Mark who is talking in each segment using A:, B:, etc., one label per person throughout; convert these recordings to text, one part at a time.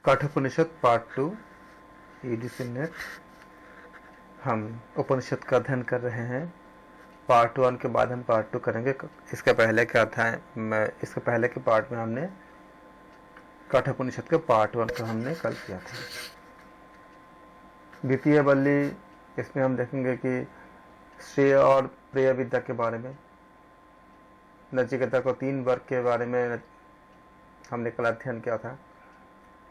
A: Kathopanishad part 2 EDC net. हम उपनिषद का अध्ययन कर रहे हैं। पार्ट 1 के बाद हम पार्ट 2 करेंगे। इसके पहले के पार्ट में हमने कठोपनिषद के पार्ट 1 का हमने कल किया था। द्वितीय बल्ली इसमें हम देखेंगे कि श्रेय और प्रिय विद्या के बारे में, नचिकेता को 3 वर्ग के बारे में हमने कल अध्ययन किया था।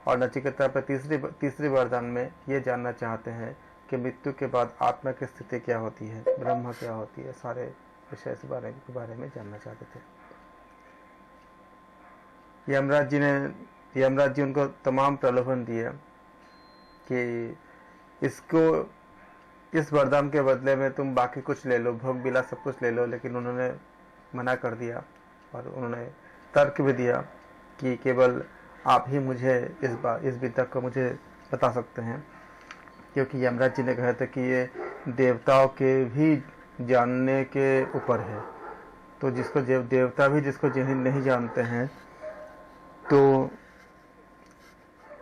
A: और नचिकेता पर तीसरी वरदान में ये जानना चाहते हैं कि मृत्यु के बाद आत्मा की स्थिति क्या होती है, ब्रह्म क्या होती है, सारे विषय के बारे में जानना चाहते थे। यमराज जी उनको तमाम प्रलोभन दिए कि इस वरदान के बदले में तुम बाकी कुछ ले लो, भोग बिला सब कुछ ले लो, लेकिन उन्होंने मना कर दिया। और उन्होंने तर्क भी दिया कि केवल आप ही मुझे इस विद्या को मुझे बता सकते हैं, क्योंकि यमराज जी ने कहा था कि ये देवताओं के भी जानने के ऊपर है। तो देवता भी जिसको नहीं जानते हैं, तो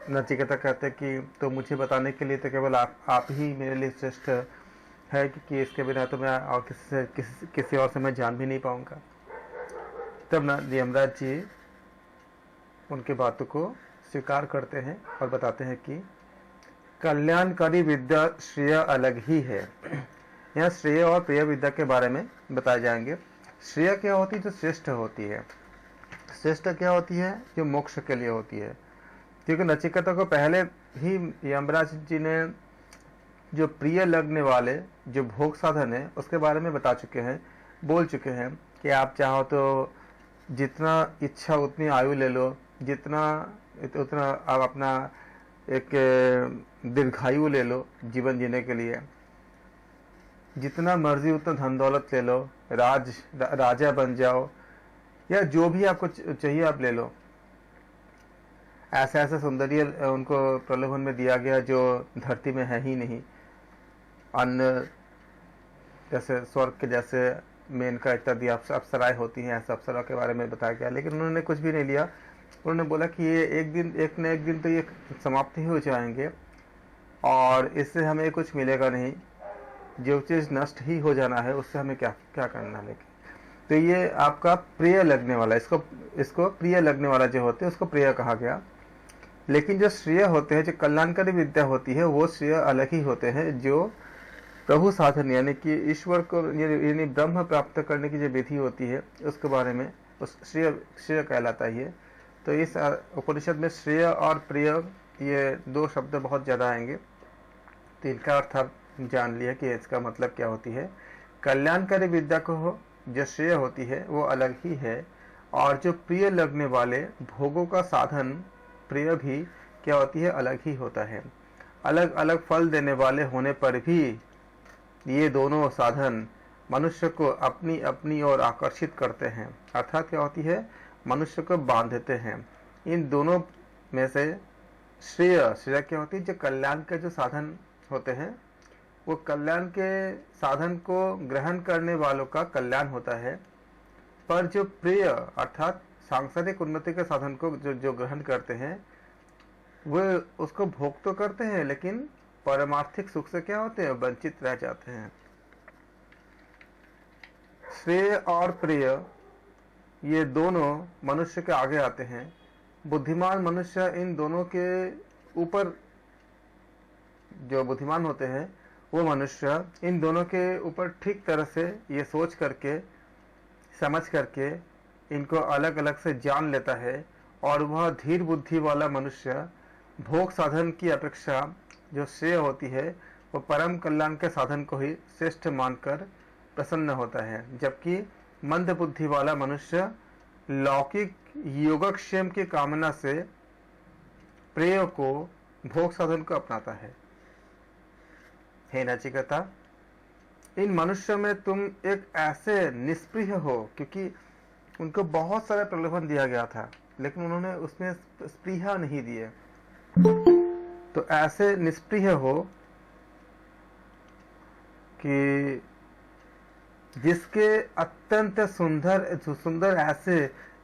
A: नचिकेता कहते कि तो मुझे बताने के लिए तो केवल आप ही मेरे लिए श्रेष्ठ है, क्योंकि इसके बिना तो मैं और किसी और से मैं जान भी नहीं पाऊंगा। तब यमराज जी उनकी बातों को स्वीकार करते हैं और बताते हैं कि कल्याणकारी विद्या श्रेय अलग ही है। यहाँ श्रेय और प्रिय विद्या के बारे में बताए जाएंगे। श्रेय क्या होती है? जो श्रेष्ठ होती है। श्रेष्ठ क्या होती है? जो मोक्ष के लिए होती है। क्योंकि नचिकेता को पहले ही यमराज जी ने जो प्रिय लगने वाले जो भोग साधन है उसके बारे में बता चुके हैं, बोल चुके हैं कि आप चाहो तो जितना इच्छा उतनी आयु ले लो, उतना आप अपना एक दीर्घायु ले लो जीवन जीने के लिए, जितना मर्जी उतना धन दौलत ले लो, राजा बन जाओ, या जो भी आपको चाहिए आप ले लो। ऐसे सौंदर्य उनको प्रलोभन में दिया गया जो धरती में है ही नहीं। अन्य जैसे स्वर्ग के जैसे मेनका इत्यादि अप्सराएं होती हैं, ऐसे अप्सरा के बारे में बताया गया, लेकिन उन्होंने कुछ भी नहीं लिया। उन्होंने बोला कि ये एक न एक दिन तो ये समाप्त ही हो जाएंगे और इससे हमें कुछ मिलेगा नहीं, जो चीज़ नष्ट ही हो जाना है उससे हमें क्या करना। लेकिन तो ये आपका प्रिय लगने वाला, इसको प्रिय लगने वाला जो होते हैं उसको प्रिय कहा गया। लेकिन जो श्रेय होते हैं, जो कल्याणकारी विद्या होती है, वो श्रेय अलग ही होते हैं, जो प्रभु साधन यानी कि ईश्वर को यानी ब्रह्म प्राप्त करने की जो विधि होती है उसके बारे में उस श्रेय कहलाता है। तो इस उपनिषद में श्रेय और प्रिय ये 2 शब्द बहुत ज़्यादा आएंगे। तो इनका अर्थ आप जान लिया कि इसका मतलब क्या होती है। कल्याणकारी विद्या को जो श्रेय होती है वो अलग ही है, और जो प्रिय लगने वाले भोगों का साधन प्रिय भी क्या होती है, अलग ही होता है। अलग अलग फल देने वाले होने पर भी ये दोनों साधन मनुष्य को अपनी अपनी ओर आकर्षित करते हैं, अर्थात क्या होती है, मनुष्य को बांधते हैं। इन दोनों में से श्रेय क्या होती है, जो कल्याण के जो साधन होते हैं, वो कल्याण के साधन को ग्रहण करने वालों का कल्याण होता है। पर जो प्रिय अर्थात सांसारिक उन्नति के साधन को जो ग्रहण करते हैं, वो उसको भोग तो करते हैं, लेकिन परमार्थिक सुख से क्या होते हैं, वंचित रह जाते हैं। श्रेय और प्रिय ये दोनों मनुष्य के आगे आते हैं। बुद्धिमान मनुष्य इन दोनों के ऊपर, जो बुद्धिमान होते हैं वो मनुष्य इन दोनों के ऊपर ठीक तरह से ये सोच करके समझ करके इनको अलग अलग से जान लेता है। और वह धीर बुद्धि वाला मनुष्य भोग साधन की अपेक्षा जो श्रेय होती है वो परम कल्याण के साधन को ही श्रेष्ठ मानकर प्रसन्न होता है, जबकि मंद बुद्धि वाला मनुष्य लौकिक योगक्षेम की कामना से प्रिय को भोग साधन को अपनाता है। हे नचिकेता, इन मनुष्यों में तुम एक ऐसे निष्प्रिय हो, क्योंकि उनको बहुत सारे प्रलोभन दिया गया था लेकिन उन्होंने उसमें स्पृहा नहीं दिए। तो ऐसे निष्प्रिय हो कि जिसके अत्यंत सुंदर ऐसे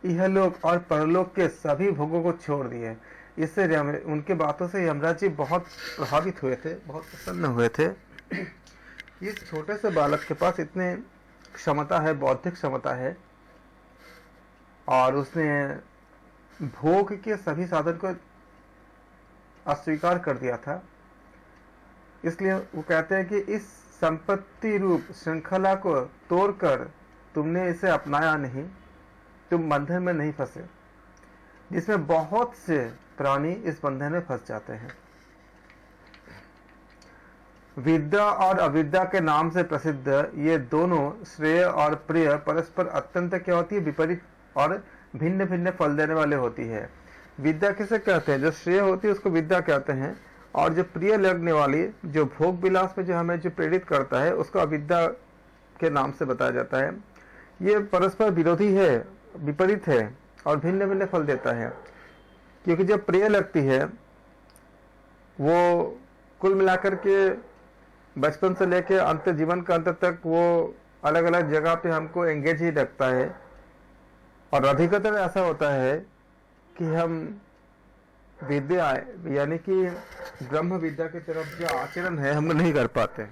A: इहलोक और परलोक के सभी भोगों को छोड़ दिए, इससे उनके बातों से यमराज जी बहुत प्रभावित हुए थे, बहुत प्रसन्न हुए थे। इस छोटे से बालक के पास इतने क्षमता है, बौद्धिक क्षमता है, और उसने भोग के सभी साधन को अस्वीकार कर दिया था। इसलिए वो कहते हैं कि इस संपत्ति रूप श्रृंखला को तोड़कर तुमने इसे अपनाया नहीं, तुम बंधन में नहीं फंसे, जिसमें बहुत से प्राणी इस बंधन में फंस जाते हैं। विद्या और अविद्या के नाम से प्रसिद्ध ये दोनों श्रेय और प्रिय परस्पर अत्यंत क्या होती है, विपरीत और भिन्न भिन्न फल देने वाले होती है। विद्या किसे कहते हैं? जो श्रेय होती है उसको विद्या कहते हैं, और जो प्रिय लगने वाली, जो भोग विलास में जो हमें जो प्रेरित करता है, उसको अविद्या के नाम से बताया जाता है। ये परस्पर विरोधी है, विपरीत है और भिन्न भिन्न फल देता है। क्योंकि जब प्रिय लगती है वो कुल मिलाकर के बचपन से लेकर अंत जीवन का अंत तक वो अलग अलग जगह पे हमको एंगेज ही रखता है, और अधिकतर ऐसा होता है कि हम विद्या यानी कि ब्रह्म विद्या की तरफ जो आचरण है हम नहीं कर पाते।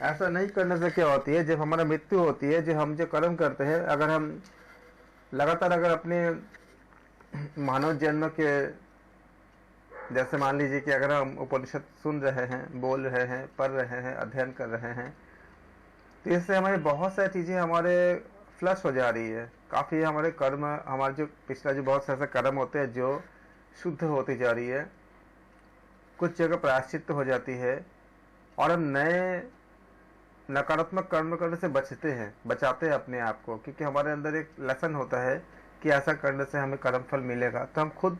A: ऐसा नहीं करने से क्या होती है, जब हमारा मृत्यु होती है, जो हम जो कर्म करते हैं, अगर हम लगातार अगर अपने मानव जन्म के, जैसे मान लीजिए कि अगर हम उपनिषद सुन रहे हैं, बोल रहे हैं, पढ़ रहे हैं, अध्ययन कर रहे हैं, तो इससे हमारे बहुत सारी चीज़ें हमारे फ्लश हो जा रही है। काफ़ी हमारे कर्म, हमारे जो पिछला जो बहुत से ऐसे कर्म होते हैं जो शुद्ध होती जा रही है, कुछ जगह प्रायश्चित हो जाती है, और हम नए नकारात्मक कर्म करने से बचाते हैं अपने आप को, क्योंकि हमारे अंदर एक लेसन होता है कि ऐसा करने से हमें कर्म फल मिलेगा। तो हम खुद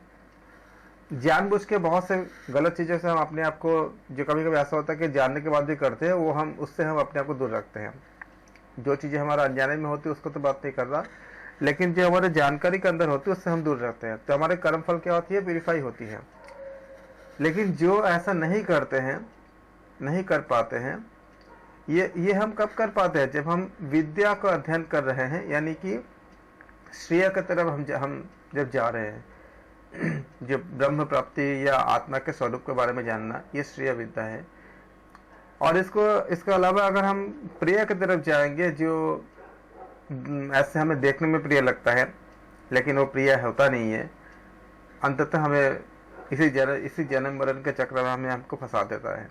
A: जानबूझ के बहुत से गलत चीज़ों से हम अपने आप को, जो कभी कभी ऐसा होता है कि जानने के बाद भी करते हैं, वो हम उससे हम अपने आप को दूर रखते हैं। जो चीज़ें हमारा अनजाने में होती है उसको तो बात नहीं कर रहा, लेकिन जो हमारे जानकारी के अंदर होती है उससे हम दूर रहते हैं, तो हमारे कर्म फल क्या होती है, प्यूरिफाई होती है। लेकिन जो ऐसा नहीं करते हैं, नहीं कर पाते हैं, ये हम कब कर पाते हैं? जब हम विद्या का अध्ययन कर रहे हैं, यानी कि श्रेय की तरफ हम जब जा रहे हैं, जो ब्रह्म प्राप्ति या आत्मा के स्वरूप के बारे में जानना, ये श्रेय विद्या है। और इसके अलावा अगर हम प्रिय की तरफ जाएंगे, जो ऐसे हमें देखने में प्रिय लगता है लेकिन वो प्रिय होता नहीं है, अंततः हमें इसी जन्म मरण के चक्र में हमको फंसा देता है।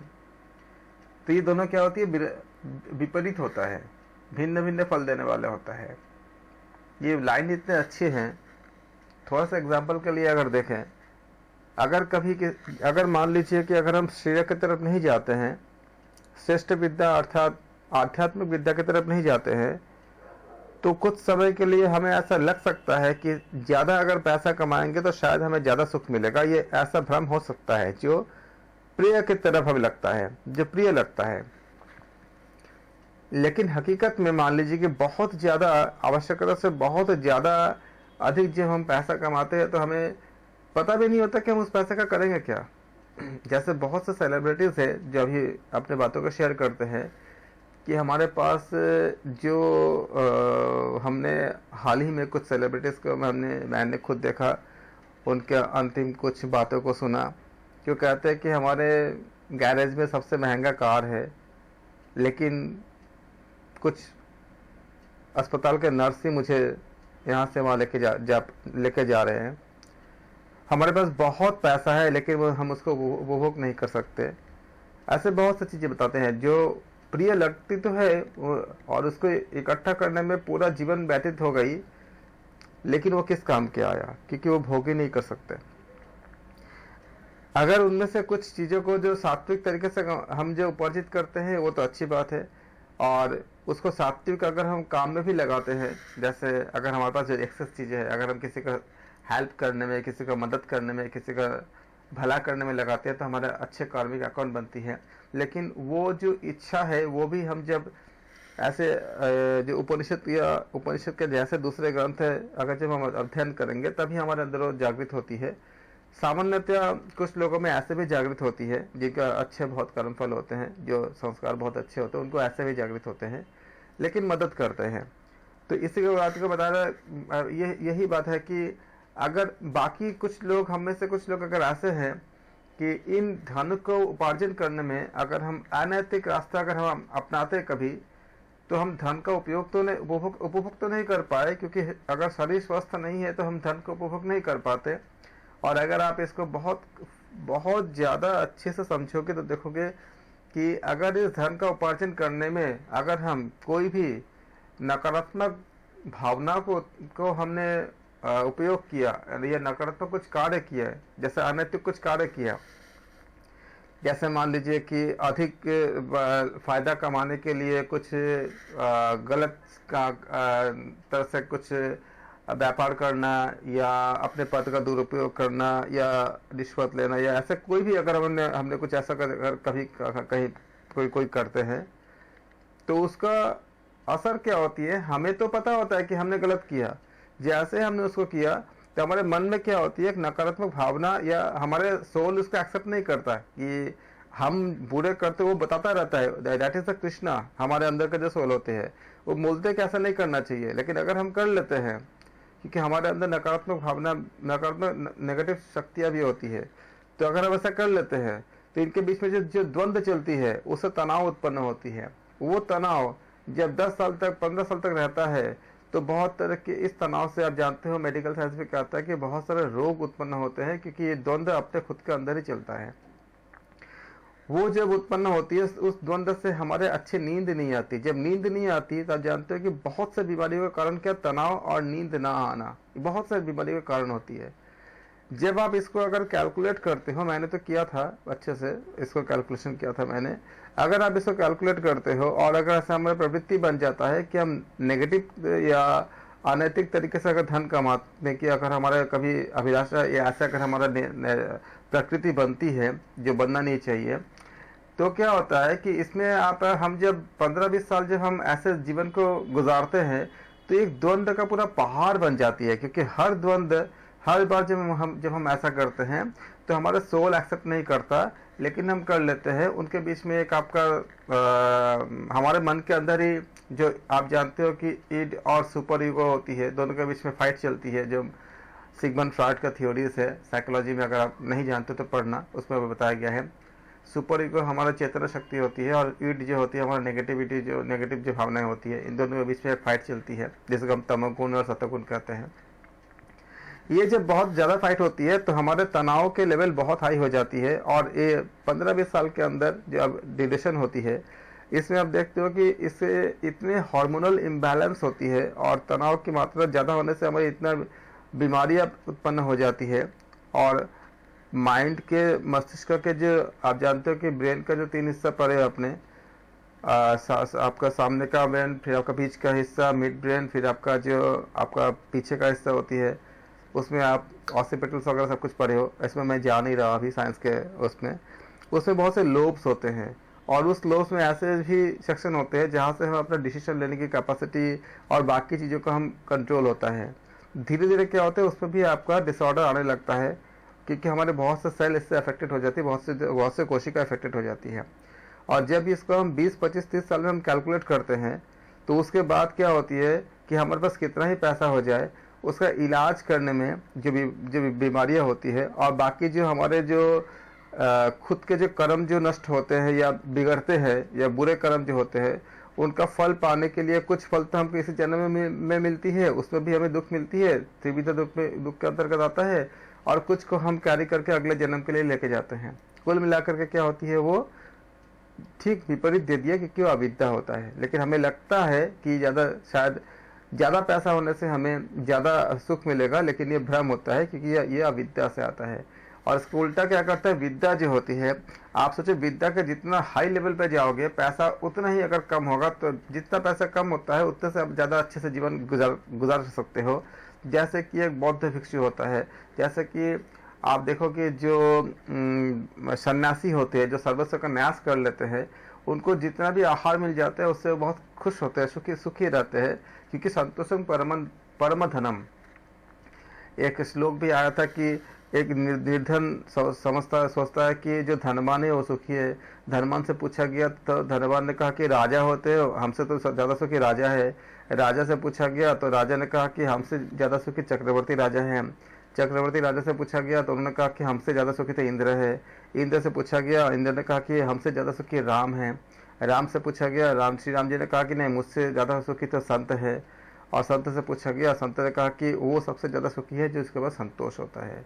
A: तो ये दोनों क्या होती है, विपरीत होता है, भिन्न भिन्न फल देने वाला होता है। ये लाइन इतने अच्छे हैं। थोड़ा सा एग्जाम्पल के लिए अगर देखें, अगर मान लीजिए कि अगर हम श्रेय की तरफ नहीं जाते हैं, श्रेष्ठ विद्या अर्थात आध्यात्मिक विद्या की तरफ नहीं जाते हैं, तो कुछ समय के लिए हमें ऐसा लग सकता है कि ज़्यादा अगर पैसा कमाएंगे तो शायद हमें ज़्यादा सुख मिलेगा। ये ऐसा भ्रम हो सकता है जो प्रिय की तरफ हमें लगता है, जो प्रिय लगता है। लेकिन हकीकत में मान लीजिए कि बहुत ज़्यादा आवश्यकता से बहुत ज़्यादा अधिक जब हम पैसा कमाते हैं तो हमें पता भी नहीं होता कि हम उस पैसे का करेंगे क्या। जैसे बहुत से सेलिब्रिटीज़ है जो अभी अपने बातों को शेयर करते हैं कि हमारे पास जो हमने हाल ही में कुछ सेलिब्रिटीज़ को मैंने खुद देखा, उनके अंतिम कुछ बातों को सुना, जो कहते हैं कि हमारे गैरेज में सबसे महंगा कार है, लेकिन कुछ अस्पताल के नर्स ही मुझे यहाँ से वहाँ लेके जा रहे हैं। हमारे पास बहुत पैसा है लेकिन हम उसको उपभोग नहीं कर सकते। ऐसे बहुत सी चीज़ें बताते हैं जो प्रिय लगती तो है और उसको इकट्ठा करने में पूरा जीवन व्यतीत हो गई, लेकिन वो किस काम के आया, क्योंकि वो भोग ही नहीं कर सकते। अगर उनमें से कुछ चीज़ों को जो सात्विक तरीके से हम जो उपार्जित करते हैं वो तो अच्छी बात है, और उसको सात्विक अगर हम काम में भी लगाते हैं, जैसे अगर हमारे पास जो एक्सेस चीज़ें हैं, अगर हम किसी का हेल्प करने में, किसी का मदद करने में, किसी का भला करने में लगाते हैं तो हमारा अच्छे कार्मिक अकाउंट बनती है। लेकिन वो जो इच्छा है वो भी हम जब ऐसे जो उपनिषद के जैसे दूसरे ग्रंथ है अगर जब हम अध्ययन करेंगे तभी हमारे अंदर वो जागृत होती है। सामान्यतः कुछ लोगों में ऐसे भी जागृत होती है जिनका अच्छे बहुत कर्मफल होते हैं, जो संस्कार बहुत अच्छे होते हैं, उनको ऐसे भी जागृत होते हैं, लेकिन मदद करते हैं। तो इसी के बात को बता रहा यही बात है कि अगर बाकी कुछ लोग, हम में से कुछ लोग अगर ऐसे हैं कि इन धन को उपार्जन करने में अगर हम अनैतिक रास्ता अगर हम अपनाते कभी, तो हम धन का उपयोग तो नहीं, उपभोग तो नहीं कर पाए, क्योंकि अगर शरीर स्वस्थ नहीं है तो हम धन को उपभोग नहीं कर पाते। और अगर आप इसको बहुत बहुत ज़्यादा अच्छे से समझोगे तो देखोगे कि अगर इस धन का उपार्जन करने में अगर हम कोई भी नकारात्मक भावना को हमने उपयोग किया या नकारात्मक कुछ कार्य किया, जैसे अनैतिक कुछ कार्य किया, जैसे मान लीजिए कि अधिक फायदा कमाने के लिए कुछ गलत तरह से कुछ व्यापार करना या अपने पद का दुरुपयोग करना या रिश्वत लेना या ऐसे कोई भी अगर हमने कुछ ऐसा कभी कहीं कोई करते हैं, तो उसका असर क्या होती है, हमें तो पता होता है कि हमने गलत किया, जैसे हमने उसको किया तो हमारे मन में क्या होती है, एक नकारात्मक भावना, या हमारे सोल उसको एक्सेप्ट नहीं करता कि हम बुरे करते, वो बताता रहता है, दैट इज द कृष्णा। हमारे अंदर के जो सोल होते हैं वो बोलते कि ऐसा नहीं करना चाहिए, लेकिन अगर हम कर लेते हैं, क्योंकि हमारे अंदर नकारात्मक भावना, नकारात्मक नेगेटिव शक्तियाँ भी होती है, तो अगर हम ऐसा कर लेते हैं तो इनके बीच में जो द्वंद्व चलती है उससे तनाव उत्पन्न होती है। वो तनाव जब 10 साल तक 15 साल तक रहता है तो बहुत तरह के इस तनाव से, आप जानते हो मेडिकल साइंस भी कहता है कि बहुत सारे रोग उत्पन्न होते हैं, क्योंकि ये द्वंद्व अपने खुद के अंदर ही चलता है। वो जब उत्पन्न होती है उस द्वंद्व से हमारे अच्छी नींद नहीं आती। जब नींद नहीं आती तब जानते हो कि बहुत से बीमारियों का कारण क्या, तनाव और नींद ना आना बहुत सारी बीमारियों का कारण होती है। जब आप इसको अगर कैलकुलेट करते हो, मैंने तो किया था अच्छे से, इसको कैलकुलेशन किया था मैंने, अगर आप इसको कैलकुलेट करते हो और अगर ऐसा हमारा प्रवृत्ति बन जाता है कि हम नेगेटिव या अनैतिक तरीके से अगर धन कमाने की अगर हमारा कभी अभिलाषा या ऐसा अगर हमारा प्रकृति बनती है जो बनना नहीं चाहिए, तो क्या होता है कि इसमें हम जब 15-20 साल जब हम ऐसे जीवन को गुजारते हैं तो एक द्वंद्व का पूरा पहाड़ बन जाती है, क्योंकि हर बार जब हम ऐसा करते हैं तो हमारा सोल एक्सेप्ट नहीं करता, लेकिन हम कर लेते हैं। उनके बीच में एक आपका हमारे मन के अंदर ही, जो आप जानते हो कि ईड और सुपर ईगो होती है, दोनों के बीच में फाइट चलती है, जो सिगमंड फ्रॉइड का थ्योरीज है साइकोलॉजी में, अगर आप नहीं जानते तो पढ़ना, उसमें बताया गया है। सुपर ईगो हमारा चेतना शक्ति होती है और ईड जो होती है हमारा नेगेटिविटी, जो नेगेटिव जो भावनाएं होती है, इन दोनों के बीच में फाइट चलती है, जिसको हम तमोगुण और सतोगुण कहते हैं। ये जब बहुत ज़्यादा फाइट होती है तो हमारे तनाव के लेवल बहुत हाई हो जाती है, और ये 15-20 साल के अंदर जो अब ड्यूरेशन होती है, इसमें आप देखते हो कि इससे इतने हार्मोनल इम्बैलेंस होती है और तनाव की मात्रा ज़्यादा होने से हमारी इतना बीमारियां उत्पन्न हो जाती है। और माइंड के, मस्तिष्क के, जो आप जानते हो कि ब्रेन का जो 3 हिस्सा पड़े अपने, आपका सामने का ब्रेन, फिर आपका बीच का हिस्सा मिड ब्रेन, फिर आपका पीछे का हिस्सा होती है, उसमें आप ऑसिपिटल्स वगैरह सब कुछ पढ़े हो, इसमें मैं जा नहीं रहा अभी साइंस के उसमें बहुत से लोब्स होते हैं, और उस लोब्स में ऐसे भी सेक्शन होते हैं जहाँ से हम अपना डिसीजन लेने की कैपेसिटी और बाकी चीज़ों का हम कंट्रोल होता है। धीरे धीरे क्या होता है, उसमें भी आपका डिसऑर्डर आने लगता है, क्योंकि हमारे बहुत से सेल इससे अफेक्टेड हो जाती है, बहुत से कोशिका अफेक्टेड हो जाती है। और जब इसको हम 20, 25, 30 साल में हम कैलकुलेट करते हैं तो उसके बाद क्या होती है कि हमारे पास कितना ही पैसा हो जाए, उसका इलाज करने में जो बीमारियां होती है और बाकी जो हमारे जो खुद के जो कर्म जो नष्ट होते हैं या बिगड़ते हैं या बुरे कर्म जो होते हैं, उनका फल पाने के लिए कुछ फल तो हमको इसी जन्म में मिलती है, उसमें भी हमें दुख मिलती है, त्रिविध दुख के अंतर्गत आता है, और कुछ को हम कैरी करके अगले जन्म के लिए लेके जाते हैं। कुल मिलाकर के क्या होती है, वो ठीक विपरीत दे दिया, क्योंकि वो अविद्या होता है। लेकिन हमें लगता है कि शायद ज़्यादा पैसा होने से हमें ज़्यादा सुख मिलेगा, लेकिन ये भ्रम होता है, क्योंकि ये अविद्या से आता है। और इसको उल्टा क्या करता है, विद्या जो होती है, आप सोचो विद्या के जितना हाई लेवल पे जाओगे पैसा उतना ही अगर कम होगा, तो जितना पैसा कम होता है उतने से आप ज़्यादा अच्छे से जीवन गुजार सकते हो। जैसे कि एक बौद्ध भिक्षु होता है, जैसे कि आप देखो कि जो सन्यासी होते हैं, जो सर्वस्व का न्यास कर लेते हैं, उनको जितना भी आहार मिल जाता है उससे बहुत खुश होते हैं, सुखी रहते हैं, क्योंकि संतोषम परम धनम। एक श्लोक भी आया था कि एक निर्धन सोचता है कि जो धनवान है वो सुखी है। धनवान से पूछा गया तो धनवान ने कहा कि राजा होते हो, हमसे तो ज़्यादा सुखी राजा है। राजा से पूछा गया तो राजा ने कहा कि हमसे ज़्यादा सुखी चक्रवर्ती राजा हैं। चक्रवर्ती राजा से पूछा गया तो उन्होंने कहा कि हमसे ज़्यादा सुखी तो इंद्र है। इंद्र से पूछा गया, इंद्र ने कहा कि हमसे ज़्यादा सुखी राम है। राम से पूछा गया, श्री राम जी ने कहा कि नहीं, मुझसे ज़्यादा सुखी तो संत है। और संत से पूछा गया, संत ने कहा कि वो सबसे ज़्यादा सुखी है जो इसके बाद संतोष होता है,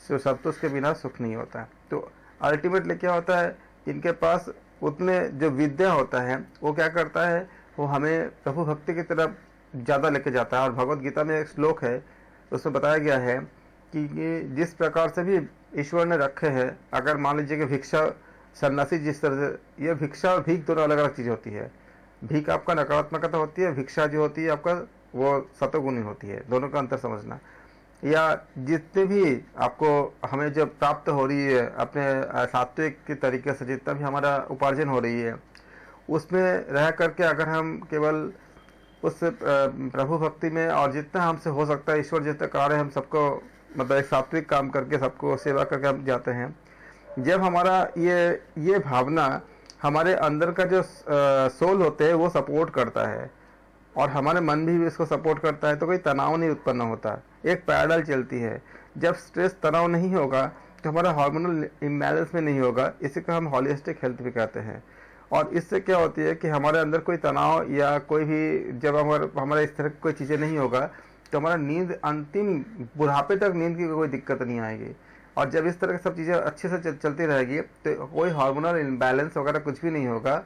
A: जो संतोष के बिना सुख नहीं होता है। तो अल्टीमेटली क्या होता है, इनके पास उतने जो विद्या होता है वो क्या करता है, वो हमें प्रभु भक्ति की तरफ ज़्यादा लेके जाता है। और भगवत गीता में एक श्लोक है, उसमें बताया गया है कि ये जिस प्रकार से भी ईश्वर ने रखे हैं, अगर मान लीजिए कि भिक्षा सन्यासी जिस तरह से, ये भिक्षा और भीख दोनों अलग अलग चीज़ होती है। भीख आपका नकारात्मकता होती है, भिक्षा जो होती है आपका वो सतोगुणी होती है, दोनों का अंतर समझना। या जितने भी आपको हमें जब प्राप्त हो रही है अपने सात्विक के तरीके से, जितना भी हमारा उपार्जन हो रही है, उसमें रह करके अगर हम केवल उस प्रभु भक्ति में और जितना हमसे हो सकता है ईश्वर जितना कार्य हम सबको, मतलब एक सात्विक काम करके सबको सेवा करके हम जाते हैं, जब हमारा ये भावना हमारे अंदर का जो सोल होते हैं वो सपोर्ट करता है और हमारे मन भी इसको सपोर्ट करता है, तो कोई तनाव नहीं उत्पन्न होता, एक पैरेलल चलती है। जब स्ट्रेस तनाव नहीं होगा तो हमारा हार्मोनल इम्बैलेंस में नहीं होगा, इसी को हम हॉलिस्टिक हेल्थ भी कहते हैं। और इससे क्या होती है कि हमारे अंदर कोई तनाव या कोई भी, जब हमारा इस तरह की कोई चीज़ें नहीं होगा तो हमारा नींद अंतिम बुढ़ापे तक नींद की कोई दिक्कत नहीं आएगी। और जब इस तरह की सब चीज़ें अच्छे से चलती रहेगी तो कोई हार्मोनल इम्बैलेंस वगैरह कुछ भी नहीं होगा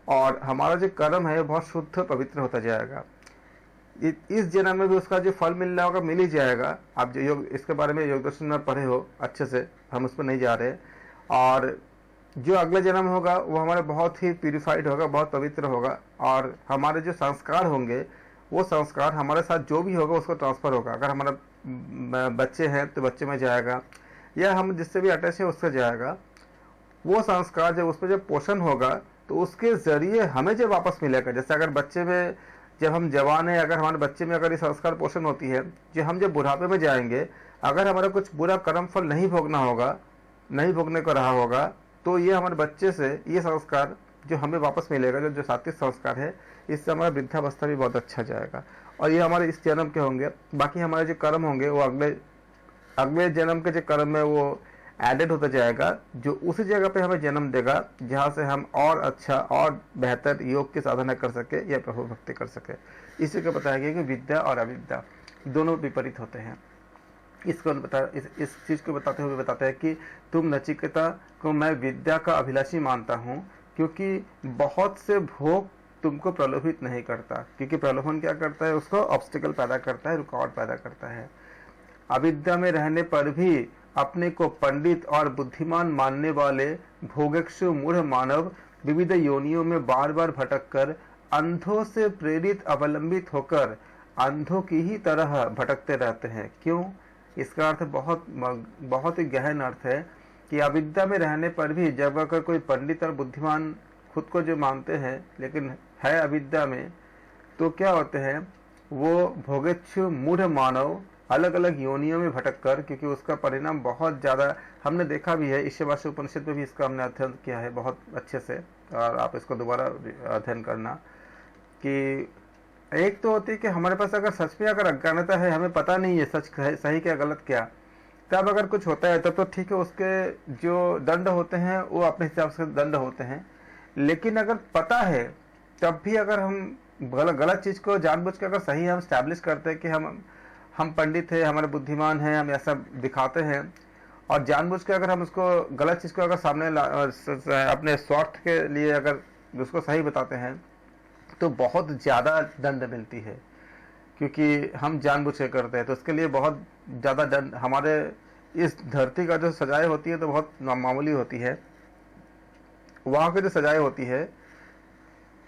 A: और हमारा जो कर्म है बहुत शुद्ध पवित्र होता जाएगा। इस जन्म में भी उसका जो फल मिल रहा होगा मिल ही जाएगा। आप जो योग इसके बारे में योग दर्शन में पढ़े हो अच्छे से, हम उस पर नहीं जा रहे। और जो अगला जन्म होगा वो हमारे बहुत ही प्यूरिफाइड होगा, बहुत पवित्र होगा और हमारे जो संस्कार होंगे वो संस्कार हमारे साथ जो भी होगा उसको ट्रांसफ़र होगा। अगर हमारा बच्चे हैं तो बच्चे में जाएगा, या हम जिससे भी अटैच है उससे जाएगा। वो संस्कार जब उस पर जब पोषण होगा तो उसके ज़रिए हमें जब वापस मिलेगा। जैसे अगर बच्चे में, जब हम जवान हैं, अगर हमारे बच्चे में अगर ये संस्कार पोषण होती है, जो हम जब बुढ़ापे में जाएंगे अगर हमारा कुछ बुरा कर्म फल नहीं भोगना होगा, नहीं भोगने को रहा होगा, तो ये हमारे बच्चे से ये संस्कार जो हमें वापस मिलेगा, जो सात्विक संस्कार है, इससे हमारा वृद्धावस्था भी बहुत अच्छा जाएगा। और ये हमारे इस जन्म के होंगे। बाकी हमारे जो कर्म होंगे वो अगले जन्म के जो कर्म है वो एडेड होता जाएगा, जो उसी जगह पे हमें जन्म देगा जहाँ से हम और अच्छा और बेहतर योग की साधना कर सके या प्रभु भक्ति कर सके। इसी को बताया गया कि विद्या और अविद्या दोनों विपरीत होते हैं। इसको इस चीज़ को बताते हुए बताते हैं कि तुम नचिकेता को मैं विद्या का अभिलाषी मानता हूँ, क्योंकि बहुत से भोग तुमको प्रलोभित नहीं करता। क्योंकि प्रलोभन क्या करता है, उसको ऑब्स्टिकल पैदा करता है, रुकावट पैदा करता है। अविद्या में रहने पर भी अपने को पंडित और बुद्धिमान मानने वाले भोगेक्षु मूढ़ मानव विविध योनियों में बार बार भटक कर अंधों से प्रेरित अवलंबित होकर अंधों की ही तरह भटकते रहते हैं। क्यों? इसका अर्थ बहुत ही गहन अर्थ है कि अविद्या में रहने पर भी जब अगर कोई पंडित और बुद्धिमान खुद को जो मानते हैं लेकिन है अविद्या में, तो क्या होते हैं, वो भोगेक्षु मूढ़ मानव अलग अलग योनियों में भटक कर, क्योंकि उसका परिणाम बहुत ज़्यादा हमने देखा भी है, ईशावास्य उपनिषद में भी इसका हमने अध्ययन किया है बहुत अच्छे से, और आप इसको दोबारा अध्ययन करना। कि एक तो होती है कि हमारे पास अगर सच में अगर अज्ञानता है, हमें पता नहीं है सच सही क्या गलत क्या, तब अगर कुछ होता है तब तो ठीक है, उसके जो दंड होते हैं वो अपने हिसाब से दंड होते हैं। लेकिन अगर पता है तब भी अगर हम गलत चीज़ को जानबूझ के अगर सही हम स्टैब्लिश करते हैं कि हम पंडित हैं, हमारे बुद्धिमान हैं, हम ऐसा दिखाते हैं, और जानबूझ के अगर हम उसको गलत चीज़ को अगर सामने अपने स्वार्थ के लिए अगर उसको सही बताते हैं तो बहुत ज़्यादा दंड मिलती है, क्योंकि हम जानबूझ के करते हैं। तो उसके लिए बहुत ज़्यादा दंड, हमारे इस धरती का जो सजाएं होती है तो बहुत मामूली होती है, वहाँ की जो सजाएं होती है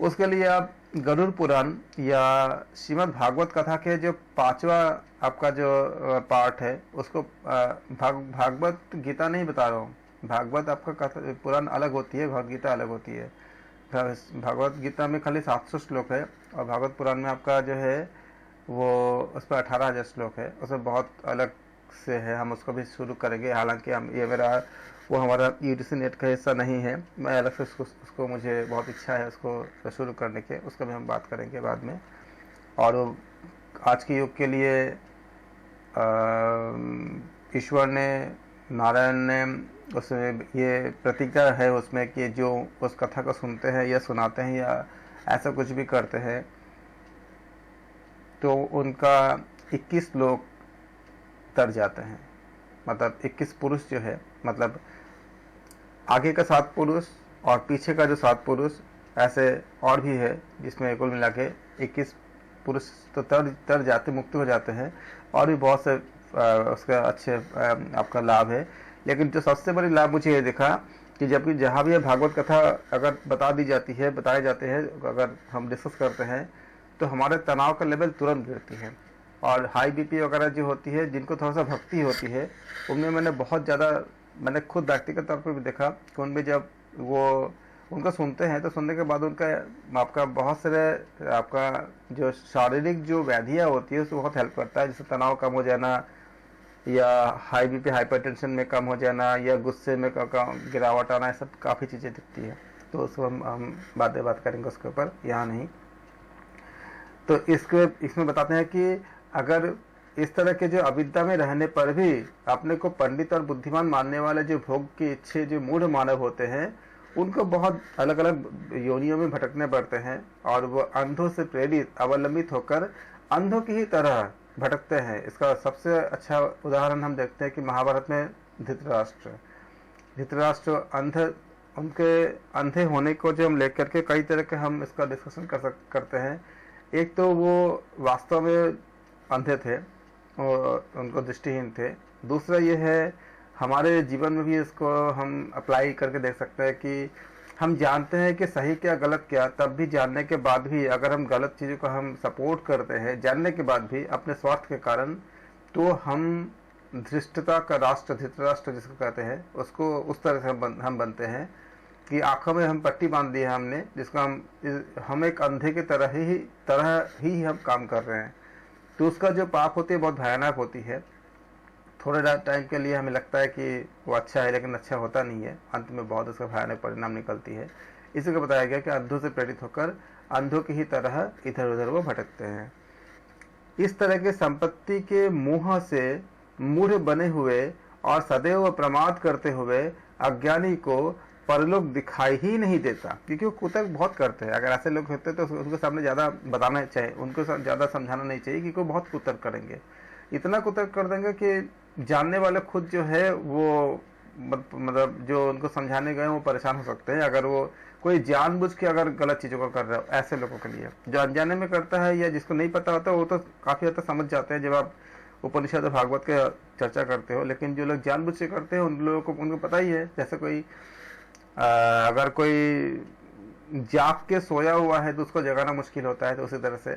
A: उसके लिए आप गरुड़ पुराण या श्रीमद् भागवत कथा के जो 5वां आपका जो पार्ट है उसको भागवत गीता नहीं बता रहा हूँ, भागवत आपका कथा पुराण अलग होती है, भगवत गीता अलग होती है। भागवत गीता में खाली 700 श्लोक है और भागवत पुराण में आपका जो है वो उस पर 18,000 श्लोक है, उसमें बहुत अलग से है। हम उसको भी शुरू करेंगे, हालांकि वो हमारा यूटीसी नेट का हिस्सा नहीं है, मैं अलग से उसको मुझे बहुत इच्छा है उसको शुरू करने के, उसका भी हम बात करेंगे बाद में। और आज के युग के लिए ईश्वर ने, नारायण ने उसमें ये प्रतिज्ञा है उसमें कि जो उस कथा को सुनते हैं या सुनाते हैं या ऐसा कुछ भी करते हैं तो उनका 21 लोग तर जाते हैं। मतलब 21 पुरुष जो है, मतलब आगे का 7 पुरुष और पीछे का जो 7 पुरुष, ऐसे और भी है जिसमें कुल मिला के 21 पुरुष तो तर जाते, मुक्त हो जाते हैं। और भी बहुत से उसका अच्छे आपका लाभ है। लेकिन जो सबसे बड़ी लाभ मुझे ये दिखा कि जबकि जहाँ भी भागवत कथा अगर बता दी जाती है, बताए जाते हैं, अगर हम डिस्कस करते हैं तो हमारे तनाव का लेवल तुरंत गिरती है। और हाई बीपी वगैरह जो होती है, जिनको थोड़ा सा भक्ति होती है, उनमें मैंने बहुत ज़्यादा, मैंने खुद व्यक्तिगत तौर पर भी देखा कि उनमें जब वो उनको सुनते हैं तो सुनने के बाद उनका आपका बहुत सारे आपका जो शारीरिक जो व्याधियाँ होती है उसको बहुत हेल्प करता है। जैसे तनाव कम हो जाना, या हाई बीपी हाइपरटेंशन में कम हो जाना, या गुस्से में गिरावट आना, सब काफ़ी चीज़ें दिखती है। तो उसको हम बात करेंगे उसके ऊपर, यहाँ नहीं। तो इसमें बताते हैं कि अगर इस तरह के जो अविद्या में रहने पर भी अपने को पंडित और बुद्धिमान मानने वाले जो भोग की इच्छे जो मूढ़ मानव होते हैं, उनको बहुत अलग अलग योनियों में भटकने पड़ते हैं और वो अंधों से प्रेरित अवलंबित होकर अंधों की ही तरह भटकते हैं। इसका सबसे अच्छा उदाहरण हम देखते हैं कि महाभारत में धृतराष्ट्र उनके अंधे होने को जो हम लेकर के कई तरह के हम इसका डिस्कशन करते हैं। एक तो वो वास्तव में अंधे थे और उनको दृष्टिहीन थे। दूसरा ये है, हमारे जीवन में भी इसको हम अप्लाई करके देख सकते हैं कि हम जानते हैं कि सही क्या गलत क्या, तब भी जानने के बाद भी अगर हम गलत चीज़ों को हम सपोर्ट करते हैं जानने के बाद भी अपने स्वार्थ के कारण, तो हम धृष्टता का राष्ट्र, धृतराष्ट्र जिसको कहते हैं, उसको उस तरह से हम बनते हैं कि आंखों में हम पट्टी बांध दी है हमने, जिसको हम एक अंधे के तरह ही हम काम कर रहे हैं। तो उसका जो पाप होती है बहुत भयानक होती है। थोड़े टाइम के लिए हमें लगता है कि वो अच्छा है, लेकिन अच्छा होता नहीं है, अंत में बहुत उसका भयानक परिणाम निकलती है। इसी को बताया गया कि अंधों से प्रेरित होकर अंधों की ही तरह इधर उधर वो भटकते हैं। इस तरह के संपत्ति के मोह से मूढ़ बने हुए और सदैव प्रमाद करते हुए अज्ञानी को परलोक दिखाई ही नहीं देता, क्योंकि वो कुतर्क बहुत करते हैं। अगर ऐसे लोग होते तो उनके सामने ज़्यादा बताना चाहिए, उनको ज़्यादा समझाना नहीं चाहिए, क्योंकि वो बहुत कुतर्क करेंगे। इतना कुतर्क कर देंगे कि जानने वाले खुद जो है वो मतलब जो उनको समझाने गए वो परेशान हो सकते हैं, अगर वो कोई जानबूझ के अगर गलत चीज़ों को कर रहा हो। ऐसे लोगों के लिए जो अनजाने में करता है या जिसको नहीं पता होता, वो तो काफ़ी हद तक समझ जाते हैं जब आप उपनिषद और भागवत के चर्चा करते हो। लेकिन जो लोग जानबूझ से करते हैं उन लोगों को उनको पता ही है। जैसे कोई अगर कोई जाग के सोया हुआ है तो उसको जगाना मुश्किल होता है, तो उसी तरह से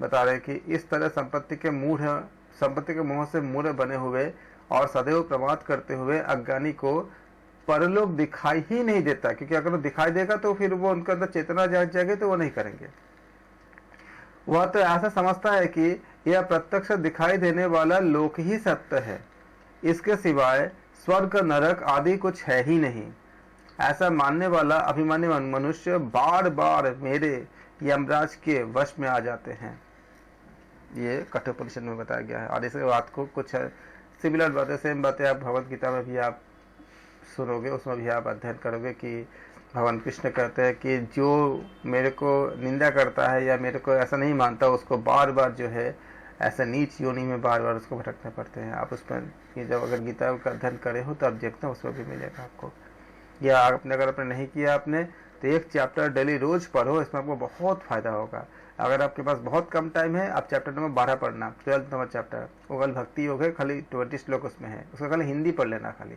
A: बता रहे कि इस तरह संपत्ति के मोह से मूढ़ बने हुए और सदैव प्रमाद करते हुए अज्ञानी को परलोक दिखाई ही नहीं देता, क्योंकि अगर वो दिखाई देगा तो फिर वो उनके अंदर चेतना जाग जाएगी तो वो नहीं करेंगे। वह तो ऐसा समझता है कि यह प्रत्यक्ष दिखाई देने वाला लोक ही सत्य है, इसके सिवाय स्वर्ग नरक आदि कुछ है ही नहीं। ऐसा मानने वाला अभिमानी मनुष्य बार बार मेरे यमराज के वश में आ जाते हैं। ये कठोपनिषद में बताया गया है। और इस बात को कुछ सिमिलर बातें, सेम बातें आप भगवत गीता में भी आप सुनोगे, उसमें भी आप अध्ययन करोगे कि भगवान कृष्ण कहते हैं कि जो मेरे को निंदा करता है या मेरे को ऐसा नहीं मानता, उसको बार बार जो है ऐसा नीच योनि में बार बार उसको भटकने पड़ते हैं। आप उसमें जब अगर गीता का अध्ययन करे हो तो आप देखते हैं उसमें भी मिलेगा आपको। या आपने अगर आपने नहीं किया आपने तो एक चैप्टर डेली रोज पढ़ो, इसमें आपको बहुत फायदा होगा। अगर आपके पास बहुत कम टाइम है, आप चैप्टर नंबर 12 पढ़ना, 12 नंबर चैप्टर, वो कल भक्ति योग है, खाली 20 श्लोक उसमें है, उसका खाली हिंदी पढ़ लेना खाली।